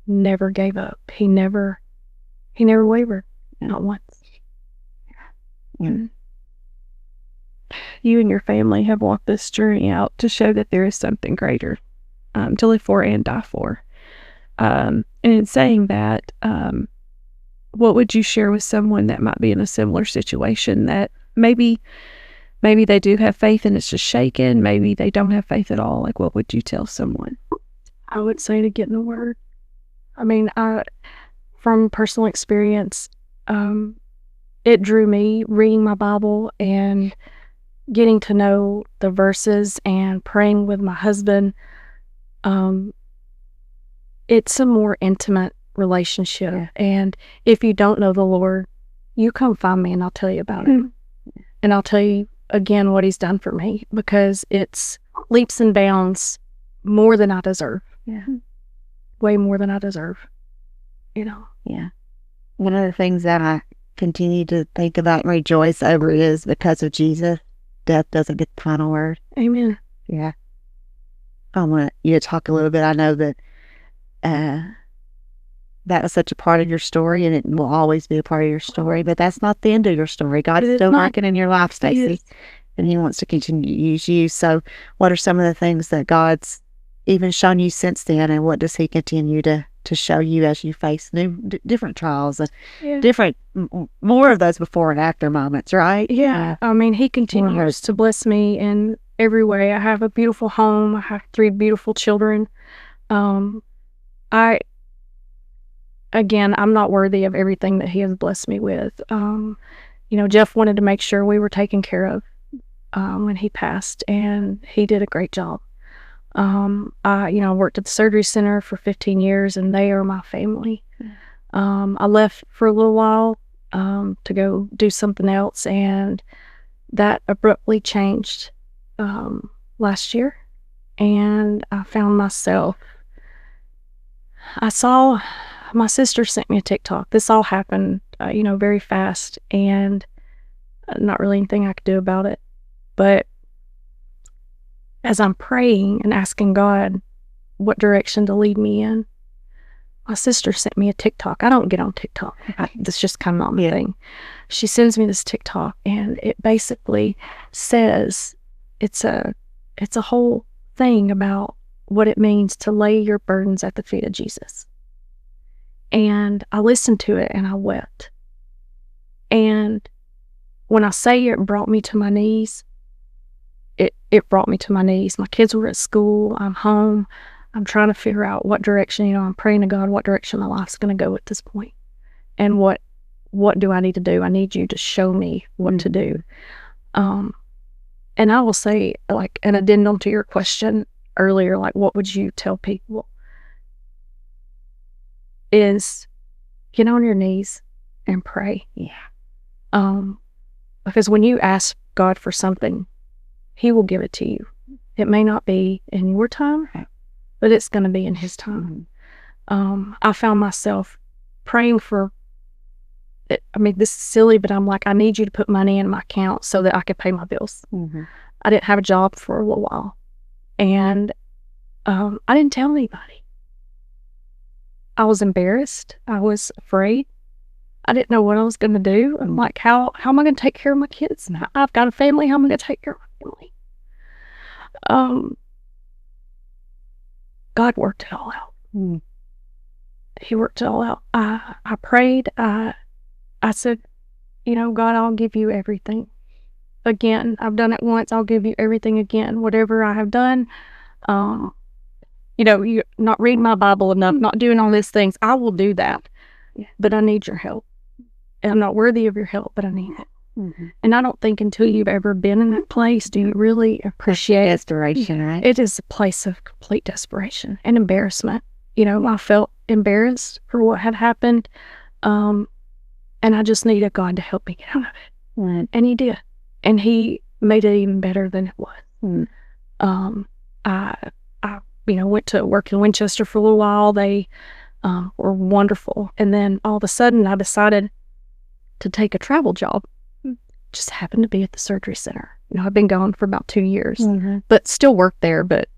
C: never gave up. He never wavered. Not once.
A: You and your family have walked this journey out to show that there is something greater to live for and die for. And in saying that, what would you share with someone that might be in a similar situation, that maybe they do have faith and it's just shaken, maybe they don't have faith at all? Like, what would you tell someone?
C: I would say to get in the Word. I mean, from personal experience, it drew me reading my Bible and getting to know the verses and praying with my husband. It's a more intimate relationship. And if you don't know the Lord, you come find me and I'll tell you about it. And I'll tell you again what he's done for me, because it's leaps and bounds more than I deserve. Way more than I deserve.
B: One of the things that I continue to think about and rejoice over is, because of Jesus, death doesn't get the final word.
C: Amen.
B: I want you to talk a little bit. I know that that was such a part of your story, and it will always be a part of your story, but that's not the end of your story. God is still working in your life, Stacy, and he wants to continue to use you. So what are some of the things that God's even shown you since then, and what does he continue to to show you as you face different trials and
C: Yeah.
B: different, more of those before and after moments, right?
C: Yeah. I mean, he continues to bless me in every way. I have a beautiful home. I have 3 beautiful children. I'm not worthy of everything that he has blessed me with. Jeff wanted to make sure we were taken care of when he passed, and he did a great job. I worked at the surgery center for 15 years, and they are my family. I left for a little while to go do something else, and that abruptly changed last year, and I found myself. My sister sent me a TikTok. This all happened, very fast, and not really anything I could do about it. But as I'm praying and asking God what direction to lead me in, my sister sent me a TikTok. I don't get on TikTok. That's just kind of not my thing. She sends me this TikTok, and it basically says it's a whole thing about what it means to lay your burdens at the feet of Jesus. And I listened to it and I wept. And when I say it brought me to my knees, it brought me to my knees. My kids were at school. I'm home. I'm trying to figure out what direction, I'm praying to God what direction my life's going to go at this point. And what do I need to do? I need you to show me what to do. And I will say, like, an addendum to your question earlier, like, what would you tell people? Is get on your knees and pray. Yeah. Because when you ask God for something, he will give it to you. It may not be in your time, but it's going to be in his time. I found myself praying for, I mean, this is silly, but I'm like, I need you to put money in my account so that I could pay my bills. I didn't have a job for a little while, and I didn't tell anybody. I was embarrassed. I was afraid. I didn't know what I was going to do. I'm like, how am I going to take care of my kids? I've got a family. How am I going to take care of my family? God worked it all out. He worked it all out. I prayed. I said, God, I'll give you everything. Again, I've done it once. I'll give you everything again. Whatever I have done, you're not reading my Bible enough, not doing all these things. I will do that, but I need your help. And I'm not worthy of your help, but I need it. And I don't think until you've ever been in that place do you really appreciate
B: desperation, right?
C: It is a place of complete desperation and embarrassment. I felt embarrassed for what had happened, and I just needed God to help me get out of it.
B: Right.
C: And he did. And he made it even better than it was. I went to work in Winchester for a little while. They were wonderful. And then all of a sudden I decided to take a travel job. Just happened to be at the surgery center. I've been gone for about 2 years, but still work there, but,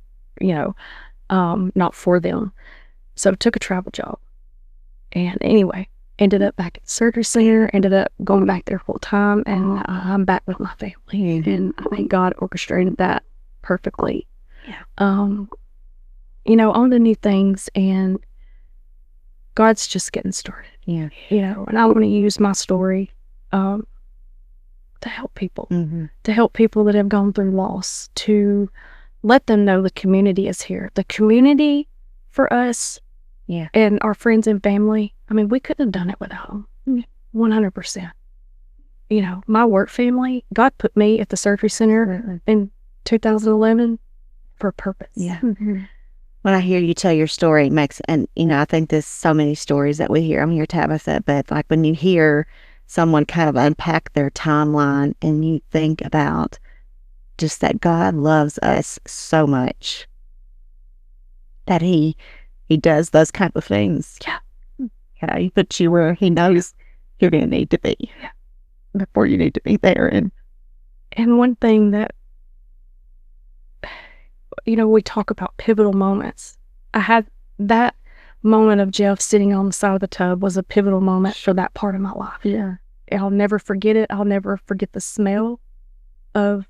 C: not for them. So took a travel job. And anyway, ended up back at the surgery center, ended up going back there full time, and I'm back with my family. And I think God orchestrated that perfectly. On the new things, and God's just getting started. And I want to use my story to help people, to help people that have gone through loss, to let them know the community is here. The community for us and our friends and family, I mean, we couldn't have done it without them. 100%. My work family, God put me at the surgery center in 2011 for a purpose.
B: When I hear you tell your story, it makes, and I think there's so many stories that we hear. I'm here, Tabitha, but like when you hear someone kind of unpack their timeline and you think about just that God loves us so much that he does those kind of things. He puts you where he knows you're going to need to be before you need to be there.
C: And one thing that, we talk about pivotal moments. I had that moment of Jeff sitting on the side of the tub was a pivotal moment for that part of my life. I'll never forget it. I'll never forget the smell of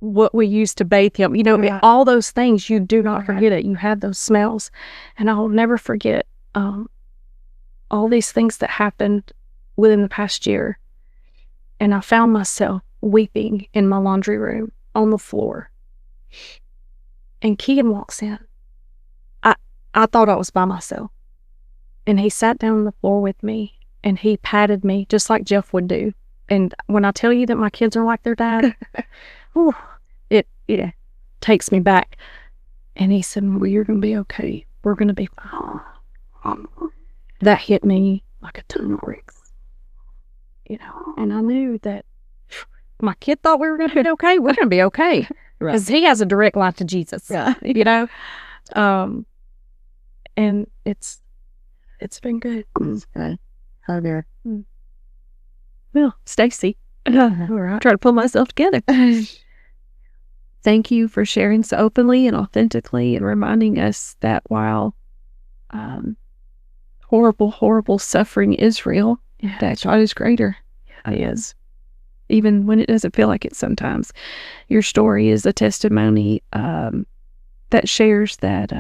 C: what we used to bathe him. All those things, you do not forget it. You have those smells. And I'll never forget all these things that happened within the past year. And I found myself weeping in my laundry room on the floor. And Keegan walks in. I thought I was by myself. And he sat down on the floor with me and he patted me just like Jeff would do. And when I tell you that my kids are like their dad, it takes me back. And he said, well, you're going to be okay. We're going to be fine. That hit me like a ton of bricks. And I knew that my kid thought we were going to be okay. We're going to be okay. Because he has a direct line to Jesus. And it's been good.
B: It's good. Oh, dear.
A: Well, Stacy, try to pull myself together. Thank you for sharing so openly and authentically and reminding us that while horrible suffering is real, that God is greater. He is. Even when it doesn't feel like it sometimes. Your story is a testimony that shares that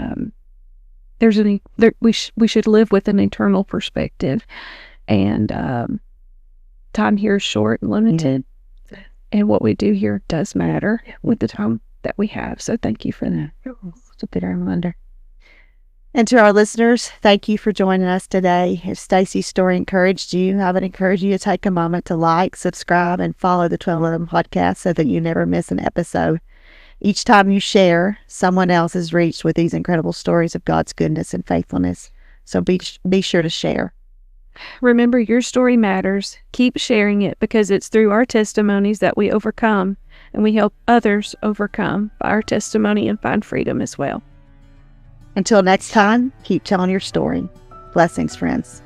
A: we should live with an eternal perspective. And time here is short and limited. And what we do here does matter with the time that we have. So thank you for that. It's a good reminder.
B: And to our listeners, thank you for joining us today. If Stacy's story encouraged you, I would encourage you to take a moment to like, subscribe, and follow the 1211 podcast so that you never miss an episode. Each time you share, someone else is reached with these incredible stories of God's goodness and faithfulness. So be sure to share.
A: Remember, your story matters. Keep sharing it because it's through our testimonies that we overcome, and we help others overcome by our testimony and find freedom as well.
B: Until next time, keep telling your story. Blessings, friends.